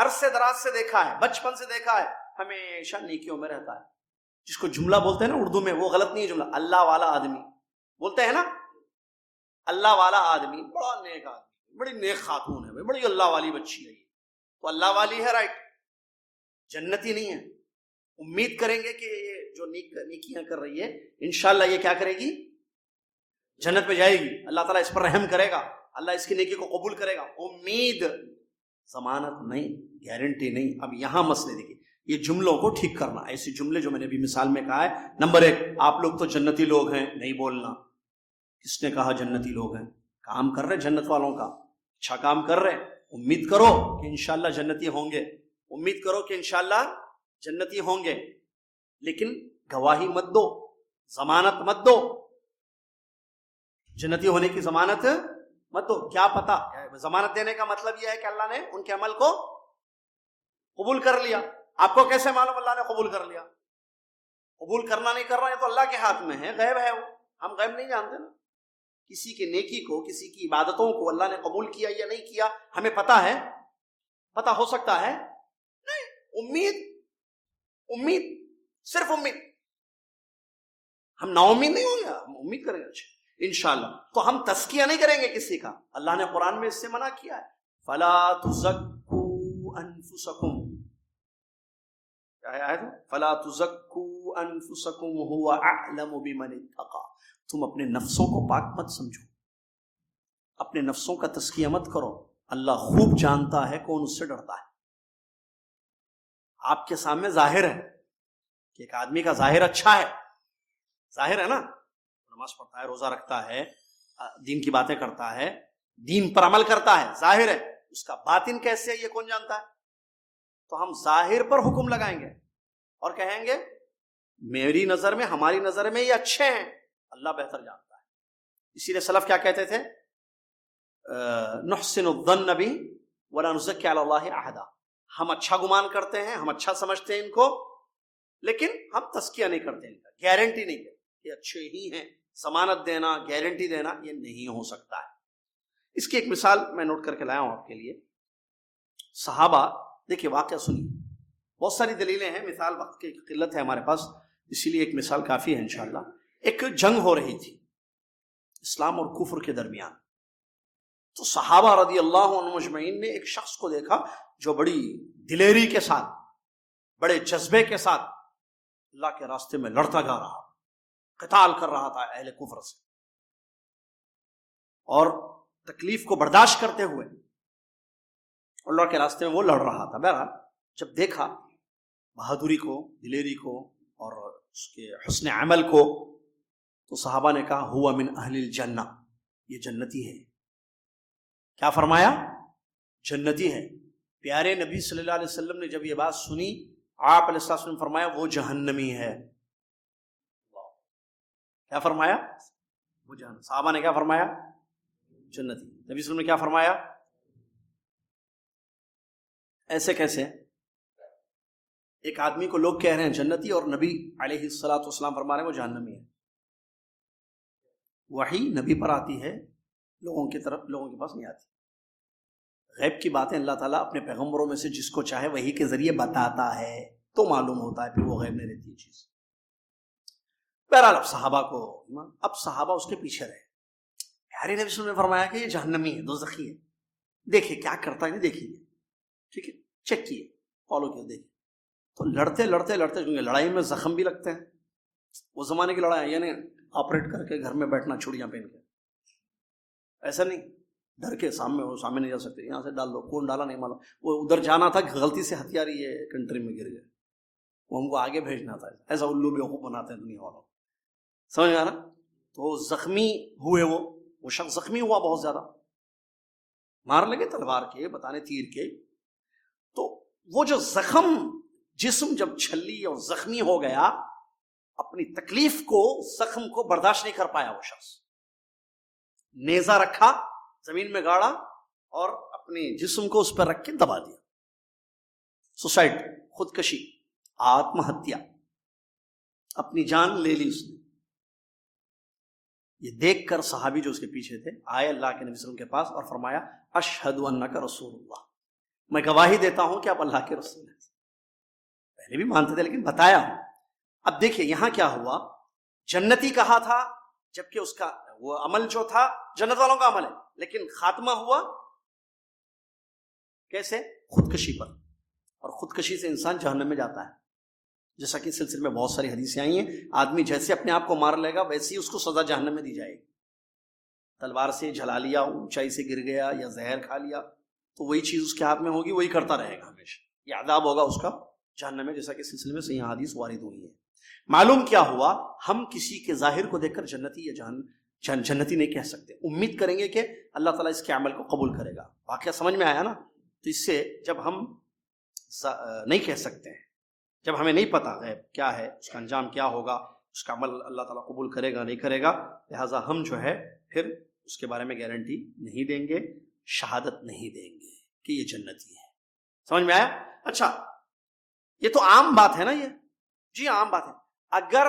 S1: عرصے دراز سے دیکھا ہے، بچپن سے دیکھا ہے، ہمیشہ نیکیوں میں رہتا ہے. جس کو جملہ بولتے ہیں نا اردو میں، وہ غلط نہیں ہے جملہ، اللہ والا آدمی بولتے ہیں نا، اللہ والا آدمی، بڑا نیک آدمی، بڑی نیک خاتون ہے، بڑی اللہ والی بچی ہے، تو اللہ والی ہے، رائٹ، جنتی نہیں ہے. امید کریں گے کہ یہ جو نیکیاں کر رہی ہے انشاءاللہ یہ کیا کرے گی؟ جنت میں جائے گی. اللہ تعالیٰ اس پر رحم کرے گا، اللہ اس کی نیکی کو قبول کرے گا. امید، ضمانت نہیں، گارنٹی نہیں. اب یہاں مسئلے دیکھیے، یہ جملوں کو ٹھیک کرنا. ایسے جملے جو میں نے ابھی مثال میں کہا ہے، نمبر 1، آپ لوگ تو جنتی لوگ ہیں، نہیں بولنا. کس نے کہا جنتی لوگ ہیں؟ کام کر رہے جنت والوں کا، اچھا کام کر رہے، امید کرو کہ انشاءاللہ جنتی ہوں گے، امید کرو کہ انشاءاللہ جنتی ہوں گے، لیکن گواہی مت دو، ضمانت مت دو، جنتی ہونے کی ضمانت مت دو۔ کیا پتا، ضمانت دینے کا مطلب یہ ہے کہ اللہ نے ان کے عمل کو قبول کر لیا۔ آپ کو کیسے معلوم اللہ نے قبول کر لیا؟ قبول کرنا نہیں کرنا یہ تو اللہ کے ہاتھ میں ہے، غیب ہے وہ، ہم غیب نہیں جانتے نا۔ کسی کی نیکی کو، کسی کی عبادتوں کو اللہ نے قبول کیا یا نہیں کیا ہمیں پتا ہے؟ پتا ہو سکتا ہے؟ نہیں۔ امید صرف امید، ہم نا امید نہیں ہوں گے، ہم امید کریں گے انشاءاللہ۔ تو ہم تزکیہ نہیں کریں گے کسی کا، اللہ نے قرآن میں اس سے منع کیا ہے، فلا تزکوا انفسکم، کیا ہے آیت؟ فلا تزکوا انفسکم هو اعلم بمن اتقى، تم اپنے نفسوں کو پاک مت سمجھو، اپنے نفسوں کا تزکیہ مت کرو، اللہ خوب جانتا ہے کون اس سے ڈرتا ہے۔ آپ کے سامنے ظاہر ہے کہ ایک آدمی کا ظاہر اچھا ہے، ظاہر ہے نا، نماز پڑھتا ہے، روزہ رکھتا ہے، دین کی باتیں کرتا ہے، دین پر عمل کرتا ہے، ظاہر ہے، اس کا باطن کیسے ہے یہ کون جانتا ہے؟ تو ہم ظاہر پر حکم لگائیں گے اور کہیں گے میری نظر میں، ہماری نظر میں یہ اچھے ہیں، اللہ بہتر جانتا ہے۔ اسی لیے سلف کیا کہتے تھے؟ نحسن الظن بی ولا نزکی علی اللہ احدا، ہم اچھا گمان کرتے ہیں، ہم اچھا سمجھتے ہیں ان کو، لیکن ہم تزکیہ نہیں کرتے ان کا، گارنٹی نہیں کرتے کہ اچھے ہی ہیں، ضمانت دینا، گارنٹی دینا یہ نہیں ہو سکتا ہے۔ اس کی ایک مثال میں نوٹ کر کے لایا ہوں آپ کے لیے۔ صحابہ، دیکھیے واقعہ سنیے، بہت ساری دلیلیں ہیں، مثال وقت کی قلت ہے ہمارے پاس، اسی لیے ایک مثال کافی ہے انشاءاللہ۔ ایک جنگ ہو رہی تھی اسلام اور کفر کے درمیان، تو صحابہ رضی اللہ عنہ مجمعین نے ایک شخص کو دیکھا جو بڑی دلیری کے ساتھ، بڑے جذبے کے ساتھ اللہ کے راستے میں لڑتا جا رہا، قتال کر رہا تھا اہل کفر سے، اور تکلیف کو برداشت کرتے ہوئے اللہ کے راستے میں وہ لڑ رہا تھا۔ بہرحال جب دیکھا بہادری کو، دلیری کو اور اس کے حسن عمل کو، تو صحابہ نے کہا ہوا من اہل الجنہ، یہ جنتی ہے۔ کیا فرمایا؟ جنتی ہے۔ پیارے نبی صلی اللہ علیہ وسلم نے جب یہ بات سنی، آپ علیہ السلام نے فرمایا وہ جہنمی ہے۔ کیا فرمایا؟ وہ جہنم۔ صحابہ نے کیا فرمایا؟ جنتی۔ نبی صلی اللہ علیہ وسلم نے کیا فرمایا؟ ایسے کیسے؟ ایک آدمی کو لوگ کہہ رہے ہیں جنتی اور نبی علیہ الصلوۃ والسلام فرما رہے ہیں وہ جہنمی ہے۔ وحی نبی پر آتی ہے، لوگوں کی طرف، لوگوں کے پاس نہیں آتی۔ غیب کی باتیں اللہ تعالیٰ اپنے پیغمبروں میں سے جس کو چاہے وحی کے ذریعے بتاتا ہے تو معلوم ہوتا ہے، پھر وہ غیب نہیں رہتی چیز۔ بہرحال اب صحابہ کو، اب صحابہ اس کے پیچھے رہے۔ پیارے نبی صلی اللہ علیہ وسلم نے فرمایا کہ یہ جہنمی ہے، دوزخی ہے، دیکھیے کیا کرتا ہے، دیکھیے، ٹھیک ہے، چیک کیے، فالو کیے، دیکھیے۔ تو لڑتے لڑتے لڑتے، کیونکہ لڑائی میں زخم بھی لگتے ہیں، وہ زمانے کی لڑائی، یعنی آپریٹ کر کے گھر میں بیٹھنا چھڑیاں پہن کے، ایسا نہیں، ڈر کے سامنے ہو، سامنے نہیں جا سکتے، یہاں سے ڈال دو، کون ڈالا نہیں معلوم، وہ ادھر جانا تھا، غلطی سے ہتھیار یہ کنٹری میں گر گئے، وہ ہم کو آگے بھیجنا تھا، ایسا الو بیوقوف بناتے ہیں دنیا والوں، سمجھ آ رہا؟ تو زخمی ہوئے، وہ شخص زخمی ہوا بہت زیادہ، مار لگے تلوار کے، بتانے تیر کے۔ تو وہ جو زخم، جسم جب چھلی اور زخمی ہو گیا، اپنی تکلیف کو، زخم کو برداشت نہیں کر پایا، وہ شخص نیزہ رکھا، زمین میں گاڑا اور اپنے جسم کو اس پر رکھ کے دبا دیا، سوسائڈ، خودکشی، آتم ہتیا، اپنی جان لے لی اس نے۔ یہ دیکھ کر صحابی جو اس کے پیچھے تھے آئے اللہ کے نبی صلی اللہ علیہ وسلم کے پاس اور فرمایا اشہد انک رسول اللہ، میں گواہی دیتا ہوں کہ آپ اللہ کے رسول ہیں۔ پہلے بھی مانتے تھے لیکن بتایا۔ اب دیکھیے یہاں کیا ہوا، جنتی کہا تھا، جبکہ اس کا وہ عمل جو تھا جنت والوں کا عمل ہے، لیکن خاتمہ ہوا کیسے؟ خودکشی پر، اور خودکشی سے انسان جہنم میں جاتا ہے، جیسا کہ اس سلسلے میں بہت ساری حدیثیں آئی ہیں۔ آدمی جیسے اپنے آپ کو مار لے گا ویسے ہی اس کو سزا جہنم میں دی جائے گی، تلوار سے جلا لیا، اونچائی سے گر گیا یا زہر کھا لیا تو وہی چیز اس کے ہاتھ میں ہوگی، وہی کرتا رہے گا ہمیشہ، یہ عذاب ہوگا اس کا جہنم میں، جیسا کہ اس سلسلے میں صحیح حدیث وارد ہوئی ہے۔ معلوم کیا ہوا، ہم کسی کے ظاہر کو دیکھ کر جنتی یا جنتی نہیں کہہ سکتے، امید کریں گے کہ اللہ تعالیٰ اس کے عمل کو قبول کرے گا. واقعہ سمجھ میں آیا نا؟ تو اس سے جب ہم نہیں کہہ سکتے ہیں، جب ہمیں نہیں پتا غیب کیا ہے، اس کا انجام کیا ہوگا، اس کا عمل اللہ تعالیٰ قبول کرے گا نہیں کرے گا، لہٰذا ہم جو ہے پھر اس کے بارے میں گارنٹی نہیں دیں گے، شہادت نہیں دیں گے کہ یہ جنتی ہے. سمجھ میں آیا؟ اچھا، یہ تو عام بات ہے نا، یہ جی عام بات ہے. اگر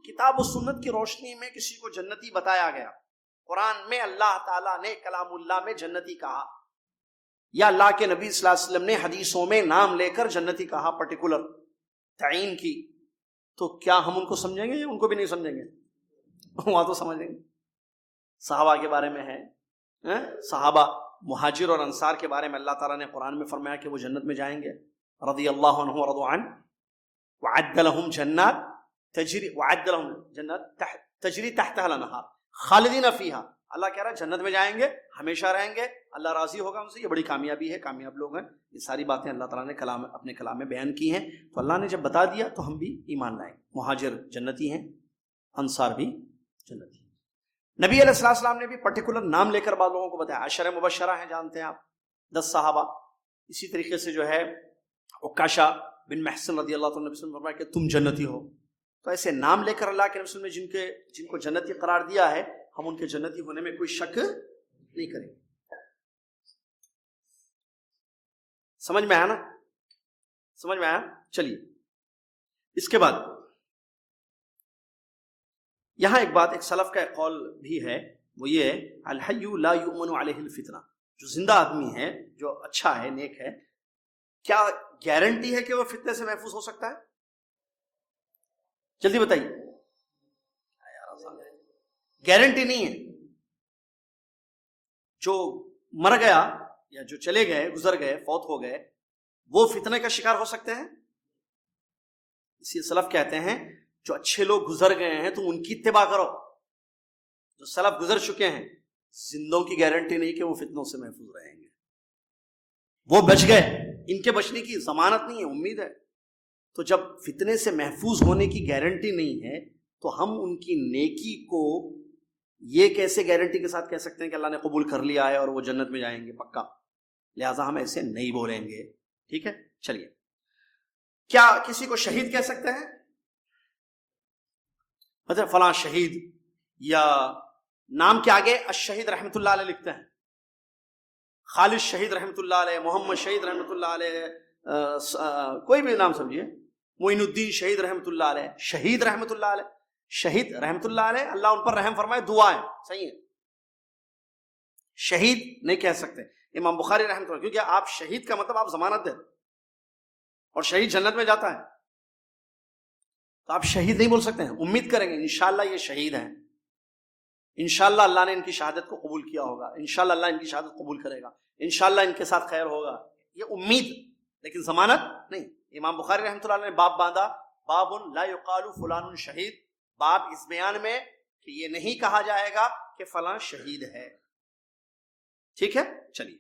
S1: کتاب و سنت کی روشنی میں کسی کو جنتی بتایا گیا، قرآن میں اللہ تعالیٰ نے کلام اللہ میں جنتی کہا، یا اللہ کے نبی صلی اللہ علیہ وسلم نے حدیثوں میں نام لے کر جنتی کہا، پرٹیکولر تعین کی، تو کیا ہم ان کو سمجھیں گے یا ان کو بھی نہیں سمجھیں گے؟ وہاں تو سمجھیں گے. صحابہ کے بارے میں ہے، صحابہ مہاجر اور انصار کے بارے میں اللہ تعالیٰ نے قرآن میں فرمایا کہ وہ جنت میں جائیں گے، رضی اللہ عنہ ورضوا عنہ، وعد لهم جنات تجری، وعد لهم جنات تجری تحتها الانہار خالدین فیہا. اللہ کہہ رہا ہے جنت میں جائیں گے، ہمیشہ رہیں گے، اللہ راضی ہوگا ان سے، یہ بڑی کامیابی ہے، کامیاب لوگ ہیں. یہ ساری باتیں اللہ تعالیٰ نے اپنے کلام میں بیان کی ہیں. تو اللہ نے جب بتا دیا تو ہم بھی ایمان لائیں. مہاجر جنتی ہیں، انصار بھی جنتی ہیں. نبی علیہ السلام نے بھی پرٹیکولر نام لے کر بعض لوگوں کو بتایا. عشرہ مبشرہ ہیں، جانتے ہیں آپ، 10 صحابہ. اسی طریقے سے جو ہے عکاشہ بن محصن رضی اللہ عنہ، نبی صلی اللہ علیہ وسلم نے فرمایا کہ تم جنتی ہو. تو ایسے نام لے کر اللہ کے نبی نے جن کو جنتی قرار دیا ہے، ہم ان کے جنتی ہونے میں کوئی شک نہیں کریں گے. سمجھ میں آیا نا؟ سمجھ میں آیا؟ چلیے اس کے بعد یہاں ایک بات، ایک سلف کا ایک قول بھی ہے، وہ یہ ہے الحی لا یؤمن علیہ الفتنہ. جو زندہ آدمی ہے، جو اچھا ہے، نیک ہے، کیا گارنٹی ہے کہ وہ فتنے سے محفوظ ہو سکتا ہے؟ جلدی بتائیے. گارنٹی نہیں ہے. جو مر گیا یا جو چلے گئے، گزر گئے، فوت ہو گئے، وہ فتنے کا شکار ہو سکتے ہیں؟ اسی سلف کہتے ہیں جو اچھے لوگ گزر گئے ہیں تم ان کی اتباع کرو. جو سلف گزر چکے ہیں، زندوں کی گارنٹی نہیں کہ وہ فتنوں سے محفوظ رہیں گے. وہ بچ گئے، ان کے بچنے کی ضمانت نہیں ہے، امید ہے. تو جب فتنے سے محفوظ ہونے کی گارنٹی نہیں ہے تو ہم ان کی نیکی کو یہ کیسے گارنٹی کے ساتھ کہہ سکتے ہیں کہ اللہ نے قبول کر لیا ہے اور وہ جنت میں جائیں گے پکا؟ لہٰذا ہم ایسے نہیں بولیں گے. ٹھیک ہے، چلیے. کیا کسی کو شہید کہہ سکتے ہیں؟ مطلب فلاں شہید، یا نام کے آگے الشہید رحمۃ اللہ علیہ لکھتے ہیں، خالد شہید رحمۃ اللہ علیہ، محمد شہید رحمۃ اللہ علیہ، کوئی بھی نام سمجھیے، معین الدین شہید رحمۃ اللہ علیہ، شہید رحمۃ اللہ علیہ، شہید رحمۃ اللہ علیہ، اللہ ان پر رحم فرمائے، دعا ہے، صحیح ہے. شہید نہیں کہہ سکتے. امام بخاری رحمۃ اللہ، کیونکہ آپ شہید کا مطلب آپ ضمانت دیں، اور شہید جنت میں جاتا ہے، تو آپ شہید نہیں بول سکتے ہیں. امید کریں گے انشاءاللہ یہ شہید ہیں، انشاءاللہ اللہ نے ان کی شہادت کو قبول کیا ہوگا، انشاءاللہ اللہ ان کی شہادت قبول کرے گا، انشاءاللہ ان کے ساتھ خیر ہوگا. یہ امید، لیکن ضمانت نہیں. امام بخاری رحمۃ اللہ علیہ نے باب باندھا، باب لا یقال فلان شہید، باب اس بیان میں کہ یہ نہیں کہا جائے گا کہ فلاں شہید ہے. ٹھیک ہے، چلیے.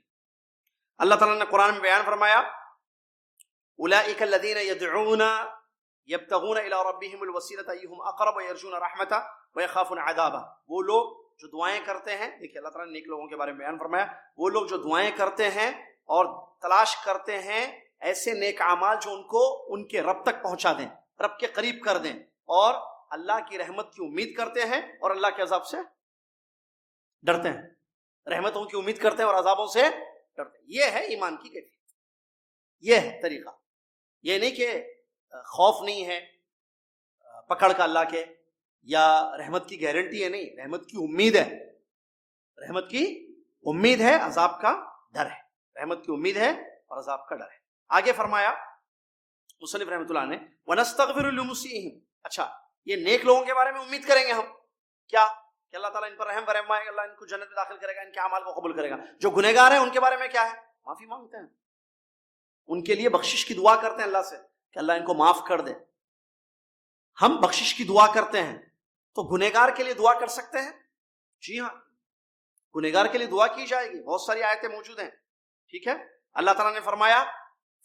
S1: اللہ تعالیٰ نے قرآن میں بیان فرمایا اولئک الذین یدعون یبتغون الی ربہم الوسیلۃ ایہم اقرب ویرجون رحمتہ ویخافون عذابہ. وہ لوگ جو دعائیں کرتے ہیں، دیکھیے اللہ تعالیٰ نے نیک لوگوں کے بارے میں بیان فرمایا، وہ لوگ جو دعائیں کرتے ہیں اور تلاش کرتے ہیں ایسے نیک اعمال جو ان کو ان کے رب تک پہنچا دیں، رب کے قریب کر دیں، اور اللہ کی رحمت کی امید کرتے ہیں اور اللہ کے عذاب سے ڈرتے ہیں. رحمتوں کی امید کرتے ہیں اور عذابوں سے ڈرتے ہیں. یہ ہے ایمان کی کیفیت، یہ ہے طریقہ. یہ نہیں کہ خوف نہیں ہے پکڑ کا اللہ کے، یا رحمت کی گارنٹی ہے، نہیں، رحمت کی امید ہے. رحمت کی امید ہے، عذاب کا ڈر ہے. رحمت کی امید ہے اور عذاب کا ڈر ہے. آگے فرمایا مصنف رحمۃ اللہ نے وَنَسْتَغْفِرُ لِمُسِيئِهِمْ. اچھا، یہ نیک لوگوں کے بارے میں امید کریں گے ہم کیا کہ اللہ تعالیٰ ان پر رحم فرمائے گا، اللہ ان کو جنت میں داخل کرے گا، ان کے اعمال کو قبول کرے گا. جو گنہگار ہیں ان کے بارے میں کیا ہے؟ معافی مانگتے ہیں، ان کے لیے بخشش کی دعا کرتے ہیں اللہ سے کہ اللہ ان کو معاف کر دے. ہم بخشش کی دعا کرتے ہیں تو گنہگار کے لیے دعا کر سکتے ہیں؟ جی ہاں، گنہگار کے لیے دعا کی جائے گی. بہت ساری آیتیں موجود ہیں. ٹھیک ہے، اللہ تعالیٰ نے فرمایا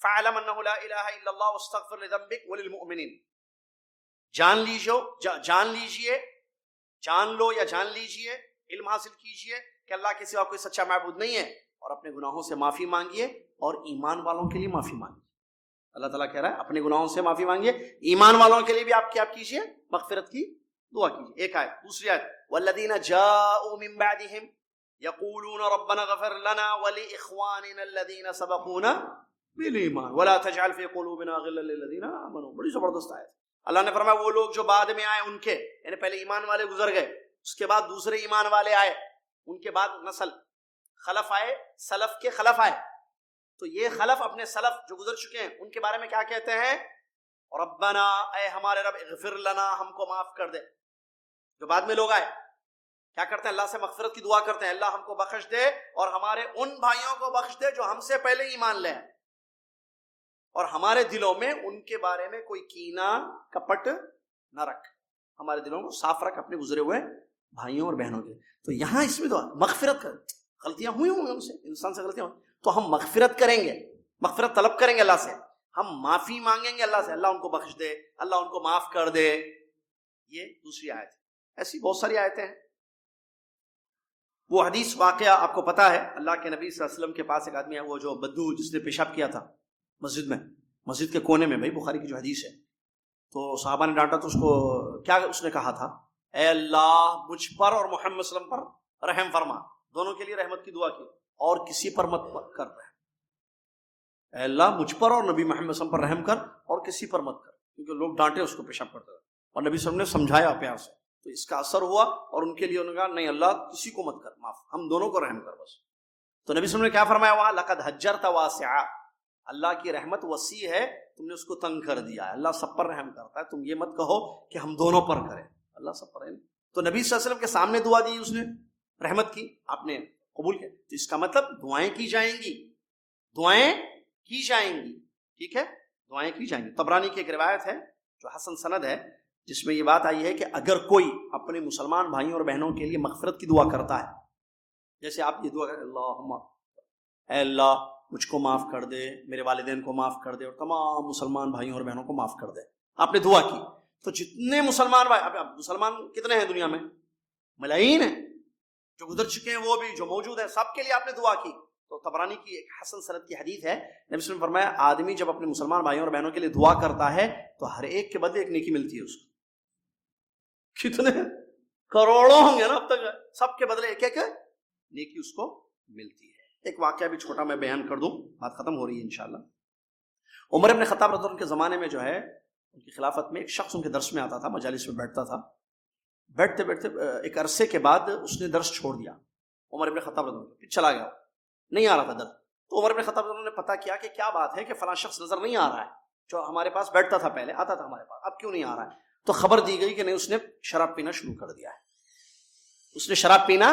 S1: فَاعْلَمْ أَنَّهُ لَا إِلَهَ إِلَّا اللَّهُ وَاسْتَغْفِرْ لِذَنبِكَ وَلِلْمُؤْمِنِينَ. جان لیجیے جان لو یا جان لیجئے، علم حاصل کیجئے کہ اللہ کے سوا کوئی سچا معبود نہیں ہے، اور اپنے گناہوں سے معافی مانگیے اور ایمان والوں کے لیے معافی مانگیے۔ اللہ تعالیٰ کہہ رہا ہے اپنے گناہوں سے معافی مانگیے، ایمان والوں کے لیے بھی آپ کیا کیجئے؟ مغفرت کی دعا کیجئے۔ ایک آیت، دوسری آیت والذین جاءوا من بعدهم یقولون ربنا اغفر لنا ولاخواننا الذین سبقونا بالایمان ولا تجعل فی قلوبنا غلا للذین آمنوا۔ بڑی زبردست آیت۔ اللہ نے فرمایا وہ لوگ جو بعد میں آئے ان کے، یعنی پہلے ایمان والے گزر گئے، اس کے بعد دوسرے ایمان والے آئے، ان کے بعد نسل خلف آئے، سلف کے خلف آئے، تو یہ خلف اپنے سلف جو گزر چکے ہیں ان کے بارے میں کیا کہتے ہیں؟ ربنا، اے ہمارے رب، اغفر لنا، ہم کو معاف کر دے۔ جو بعد میں لوگ آئے کیا کرتے ہیں؟ اللہ سے مغفرت کی دعا کرتے ہیں، اللہ ہم کو بخش دے اور ہمارے ان بھائیوں کو بخش دے جو ہم سے پہلے ایمان لے آئے، اور ہمارے دلوں میں ان کے بارے میں کوئی کینہ کپٹ نہ رکھ، ہمارے دلوں کو صاف رکھ اپنے گزرے ہوئے بھائیوں اور بہنوں کے۔ تو یہاں اس میں تو مغفرت کر، غلطیاں ہوئی ہوں گی ان سے، انسان سے غلطیاں ہوئی تو ہم مغفرت کریں گے، مغفرت طلب کریں گے اللہ سے، ہم معافی مانگیں گے اللہ سے، اللہ ان کو بخش دے، اللہ ان کو معاف کر دے۔ یہ دوسری آیت ہے۔ ایسی بہت ساری آیتیں ہیں۔ وہ حدیث واقعہ آپ کو پتا ہے، اللہ کے نبی صلی اللہ علیہ وسلم کے پاس ایک آدمی ہے، وہ جو بدو جس نے پیشاب کیا تھا مسجد میں، مسجد کے کونے میں، بھائی بخاری کی جو حدیث ہے، تو صحابہ نے ڈانٹا تو اس کو کیا اس نے کہا تھا؟ اے اللہ مجھ پر اور محمد صلی اللہ علیہ وسلم پر رحم فرما، دونوں کے لیے رحمت کی دعا کی، اور کسی پر مت کر رحم۔ اے اللہ مجھ پر اور نبی محمد صلی اللہ علیہ وسلم پر رحم کر اور کسی پر مت کر، کیونکہ لوگ ڈانٹے اس کو پیشاب کرتا تھا، اور نبی صلی اللہ علیہ وسلم نے سمجھایا پیار سے، تو اس کا اثر ہوا، اور ان کے لیے انہوں نے کہا نہیں اللہ کسی کو مت کر، معاف، ہم دونوں کو رحم کر بس۔ تو نبی صلی اللہ علیہ وسلم نے کیا فرمایا وہاں؟ لقد حجرت واسعا، اللہ کی رحمت وسیع ہے، تم نے اس کو تنگ کر دیا ہے، اللہ سب پر رحم کرتا ہے، تم یہ مت کہو کہ ہم دونوں پر کریں، اللہ سب پر رحم۔ تو نبی صلی اللہ علیہ وسلم کے سامنے دعا دی اس نے، رحمت کی، آپ نے قبول کیا، تو اس کا مطلب دعائیں کی جائیں گی، دعائیں کی جائیں گی، ٹھیک ہے، دعائیں کی جائیں گی۔ طبرانی کی ایک روایت ہے جو حسن سند ہے، جس میں یہ بات آئی ہے کہ اگر کوئی اپنے مسلمان بھائیوں اور بہنوں کے لیے مغفرت کی دعا کرتا ہے، جیسے آپ یہ دعا کریں اللہم اے اللہ مجھ کو معاف کر دے، میرے والدین کو معاف کر دے، اور تمام مسلمان بھائیوں اور بہنوں کو معاف کر دے، آپ نے دعا کی، تو جتنے مسلمان بھائی، اب مسلمان کتنے ہیں دنیا میں؟ ملائی ہیں، جو گزر چکے ہیں وہ بھی، جو موجود ہیں، سب کے لیے آپ نے دعا کی۔ تو طبرانی کی ایک حسن سند کی حدیث ہے، نبی صلی اللہ علیہ وسلم نے فرمایا آدمی جب اپنے مسلمان بھائیوں اور بہنوں کے لیے دعا کرتا ہے تو ہر ایک کے بدلے ایک نیکی ملتی ہے اس کو۔ کتنے کروڑوں ہوں گے نا اب تک، سب کے بدلے ایک ایک نیکی اس کو ملتی ہے۔ ایک واقعہ بھی چھوٹا میں بیان کر دوں، بات ختم ہو رہی ہے انشاءاللہ۔ عمر بن خطاب رضی اللہ عنہ کے زمانے میں جو ہے، ان کی خلافت میں ایک شخص ان کے درس میں آتا تھا، مجالس میں بیٹھتا تھا، بیٹھتے بیٹھتے ایک عرصے کے بعد اس نے درس چھوڑ دیا، عمر بن خطاب رضی اللہ عنہ، پھر چلا گیا، نہیں آ رہا تھا درس۔ تو عمر بن خطاب رضی اللہ عنہ نے پتہ کیا کہ کیا بات ہے کہ فلاں شخص نظر نہیں آ رہا ہے، جو ہمارے پاس بیٹھتا تھا پہلے، آتا تھا ہمارے پاس، اب کیوں نہیں آ رہا ہے؟ تو خبر دی گئی کہ نہیں، اس نے شراب پینا شروع کر دیا ہے، اس نے شراب پینا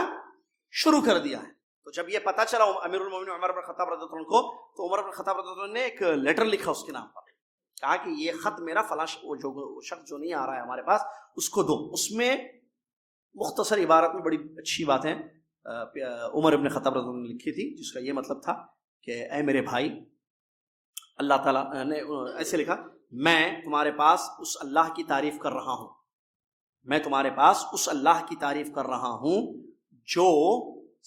S1: شروع کر دیا ہے۔ تو جب یہ پتہ چلا امیر المومنین عمر بن خطاب رضی اللہ عنہ کو، تو عمر بن خطاب رضی اللہ عنہ نے ایک لیٹر لکھا اس کے نام پر، کہا کہ یہ خط میرا فلاں جو شخص جو نہیں آ رہا ہے ہمارے پاس اس کو دو۔ اس میں مختصر عبارت میں بڑی اچھی باتیں عمر بن خطاب رضی اللہ عنہ نے لکھی تھی، جس کا یہ مطلب تھا کہ اے میرے بھائی، اللہ تعالیٰ نے ایسے لکھا، میں تمہارے پاس اس اللہ کی تعریف کر رہا ہوں، میں تمہارے پاس اس اللہ کی تعریف کر رہا ہوں جو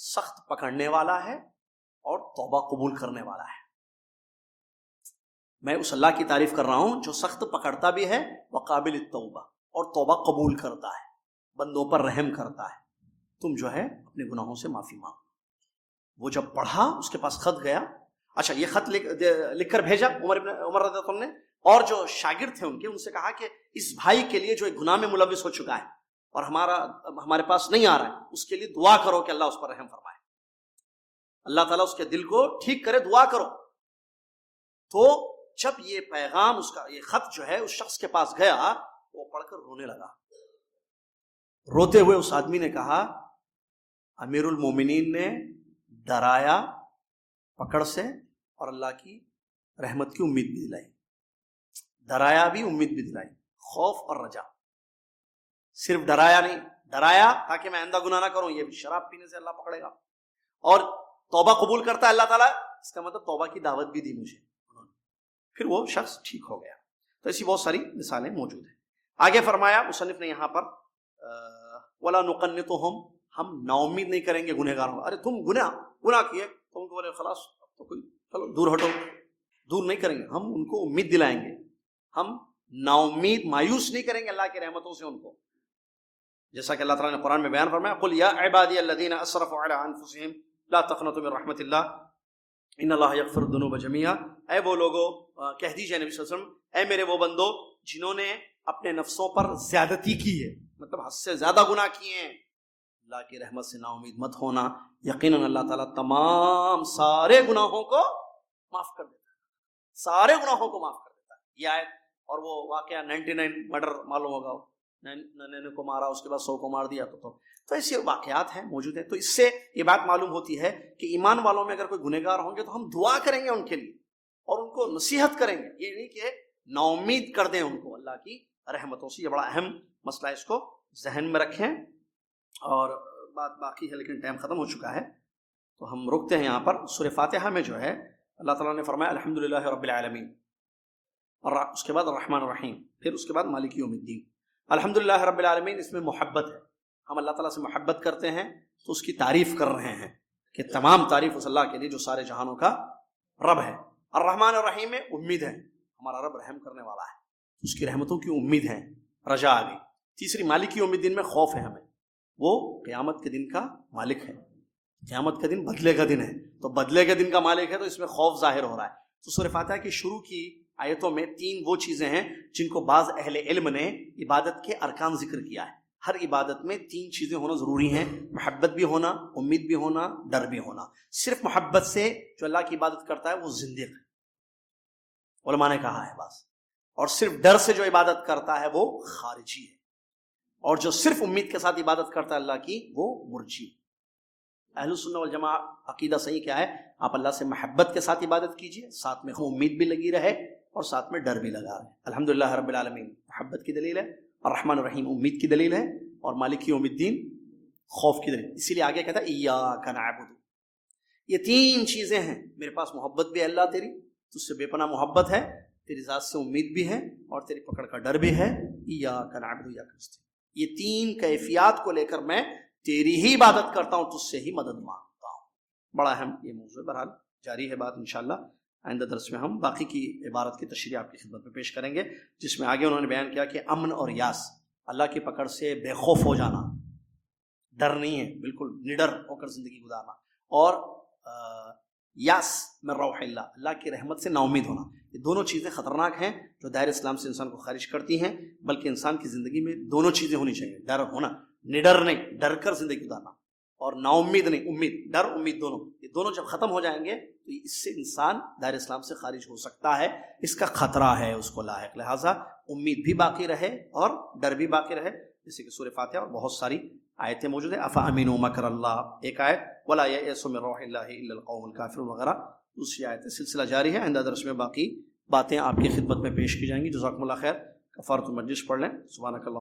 S1: سخت پکڑنے والا ہے اور توبہ قبول کرنے والا ہے۔ میں اس اللہ کی تعریف کر رہا ہوں جو سخت پکڑتا بھی ہے وقابل التوبہ، اور توبہ قبول کرتا ہے، بندوں پر رحم کرتا ہے، تم جو ہے اپنے گناہوں سے معافی مانگو۔ وہ جب پڑھا، اس کے پاس خط گیا، اچھا یہ خط لکھ کر بھیجا عمر رضی اللہ عنہ نے، اور جو شاگرد تھے ان کے، ان سے کہا کہ اس بھائی کے لیے جو ایک گناہ میں ملوث ہو چکا ہے اور ہمارے پاس نہیں آ رہا ہے، اس کے لیے دعا کرو کہ اللہ اس پر رحم فرمائے، اللہ تعالیٰ اس کے دل کو ٹھیک کرے، دعا کرو۔ تو جب یہ پیغام، اس کا یہ خط جو ہے اس شخص کے پاس گیا، وہ پڑھ کر رونے لگا۔ روتے ہوئے اس آدمی نے کہا امیر المومنین نے ڈرایا پکڑ سے اور اللہ کی رحمت کی امید بھی دلائی، ڈرایا بھی امید بھی دلائی، خوف اور رجا، صرف ڈرایا نہیں، ڈرایا تاکہ میں آئندہ گناہ نہ کروں، یہ شراب پینے سے اللہ پکڑے گا، اور توبہ قبول کرتا ہے اللہ تعالیٰ، اس کا مطلب توبہ کی دعوت بھی دی مجھے، پھر وہ شخص ٹھیک ہو گیا۔ تو ایسی بہت ساری مثالیں موجود ہیں۔ آگے فرمایا مصنف نے یہاں پر ولا نقنطهم، ہم نا امید نہیں کریں گے گنہگاروں. ارے تم گناہ کیے تو ان کو بولے خلاص تو کوئی چلو دور ہٹو، دور نہیں کریں گے، ہم ان کو امید دلائیں گے، ہم نا امید مایوس نہیں کریں گے اللہ کی رحمتوں سے ان کو. جیسا کہ اللہ تعالیٰ نے قرآن میں بیان فرمایا قل یا عبادی الذین اسرفوا علی انفسہم لا تقنطوا من رحمت اللہ ان اللہ یغفر الذنوب جميعا. اے وہ لوگو، کہہ دیجئے نبی صلی اللہ علیہ وسلم، اے میرے وہ بندو جنہوں نے اپنے نفسوں پر زیادتی کی ہے، مطلب حد سے زیادہ گناہ کیے ہیں، اللہ کی رحمت سے نا امید مت ہونا. یقیناً اللہ تعالیٰ تمام سارے گناہوں کو معاف کر دیتا ہے، سارے گناہوں کو معاف کر دیتا ہے. یہ آیت اور وہ واقعہ 99 مرڈر معلوم ہوگا، 99 کو مارا اس کے بعد 100 کو مار دیا، تو ایسے واقعات ہیں موجود ہیں. تو اس سے یہ بات معلوم ہوتی ہے کہ ایمان والوں میں اگر کوئی گنہگار ہوں گے تو ہم دعا کریں گے ان کے لیے اور ان کو نصیحت کریں گے، یہ نہیں کہ نا امید کر دیں ان کو اللہ کی رحمتوں سے. یہ بڑا اہم مسئلہ ہے، اس کو ذہن میں رکھیں. اور بات باقی ہے لیکن ٹائم ختم ہو چکا ہے تو ہم رکتے ہیں یہاں پر. سورہ فاتحہ میں جو ہے اللہ تعالیٰ نے فرمایا الحمدللہ رب العالمین، اور اس کے بعد الرحمن الرحیم، پھر اس کے بعد مالک یوم الدین. الحمدللہ رب العالمین، اس میں محبت ہے، ہم اللہ تعالیٰ سے محبت کرتے ہیں تو اس کی تعریف کر رہے ہیں کہ تمام تعریف اس اللہ کے لیے جو سارے جہانوں کا رب ہے. الرحمن الرحیم میں امید ہے، ہمارا رب رحم کرنے والا ہے، اس کی رحمتوں کی امید ہے، رجا بھی. تیسری مالک یوم الدین میں خوف ہے ہمیں، وہ قیامت کے دن کا مالک ہے، قیامت کا دن بدلے کا دن ہے، تو بدلے کے دن کا مالک ہے تو اس میں خوف ظاہر ہو رہا ہے. تو سورہ فاتحہ کی شروع کی آیتوں میں 3 وہ چیزیں ہیں جن کو بعض اہل علم نے عبادت کے ارکان ذکر کیا ہے. ہر عبادت میں 3 چیزیں ہونا ضروری ہیں، محبت بھی ہونا، امید بھی ہونا، ڈر بھی ہونا. صرف محبت سے جو اللہ کی عبادت کرتا ہے وہ زندیق ہے، علماء نے کہا ہے بس. اور صرف ڈر سے جو عبادت کرتا ہے وہ خارجی ہے، اور جو صرف امید کے ساتھ عبادت کرتا ہے اللہ کی وہ مرجی. اہل السنہ والجماعہ عقیدہ صحیح کیا ہے؟ آپ اللہ سے محبت کے ساتھ عبادت کیجئے، ساتھ میں امید بھی لگی رہے اور ساتھ میں ڈر بھی لگا رہے. الحمدللہ رب العالمین محبت کی دلیل ہے، الرحمن الرحیم امید کی دلیل ہے، اور مالک یوم الدین خوف کی دلیل. اسی لیے آگے کہتا ہے ایاک نعبد. یہ 3 چیزیں ہیں، میرے پاس محبت بھی ہے اللہ تیری، تجھ سے بے پناہ محبت ہے، تیری ذات سے امید بھی ہے، اور تیری پکڑ کا ڈر بھی ہے. ایاک نعبد وایاک نستعین. یہ 3 کیفیات کو لے کر میں تیری ہی عبادت کرتا ہوں، تجھ سے ہی مدد مانگتا ہوں. بڑا اہم یہ موضوع ہے. بہرحال جاری ہے بات انشاءاللہ. آئندہ درس میں ہم باقی کی عبارت کی تشریح آپ کی خدمت میں پیش کریں گے، جس میں آگے انہوں نے بیان کیا کہ امن اور یاس، اللہ کی پکڑ سے بے خوف ہو جانا، ڈر نہیں ہے، بالکل نڈر ہو کر زندگی گزارنا، اور یاس من روح اللہ، اللہ کی رحمت سے نا امید ہونا. یہ دونوں چیزیں خطرناک ہیں جو دائرہ اسلام سے انسان کو خارج کرتی ہیں. بلکہ انسان کی زندگی میں دونوں چیزیں ہونی چاہیے، ڈر ہونا، نڈر نہیں، ڈر کر زندگی گزارنا، اور نا امید نہیں، امید، ڈر امید دونوں. یہ دونوں جب ختم ہو جائیں گے تو اس سے انسان دائرہ اسلام سے خارج ہو سکتا ہے، اس کا خطرہ ہے اس کو لاحق. لہٰذا امید بھی باقی رہے اور ڈر بھی باقی رہے، جیسے کہ سورہ فاتحہ اور بہت ساری آیتیں موجود ہیں. افامنوا مکر اللہ ایک آیت، ولا یئس من روح اللہ الا القوم الکافرون وغیرہ دوسری آیتیں. سلسلہ جاری ہے، آئندہ درس میں باقی باتیں آپ کی خدمت میں پیش کی جائیں گی. جزاکم اللہ خیر. کفارۃ المجلس پڑھ لیں. سبحانک اللہ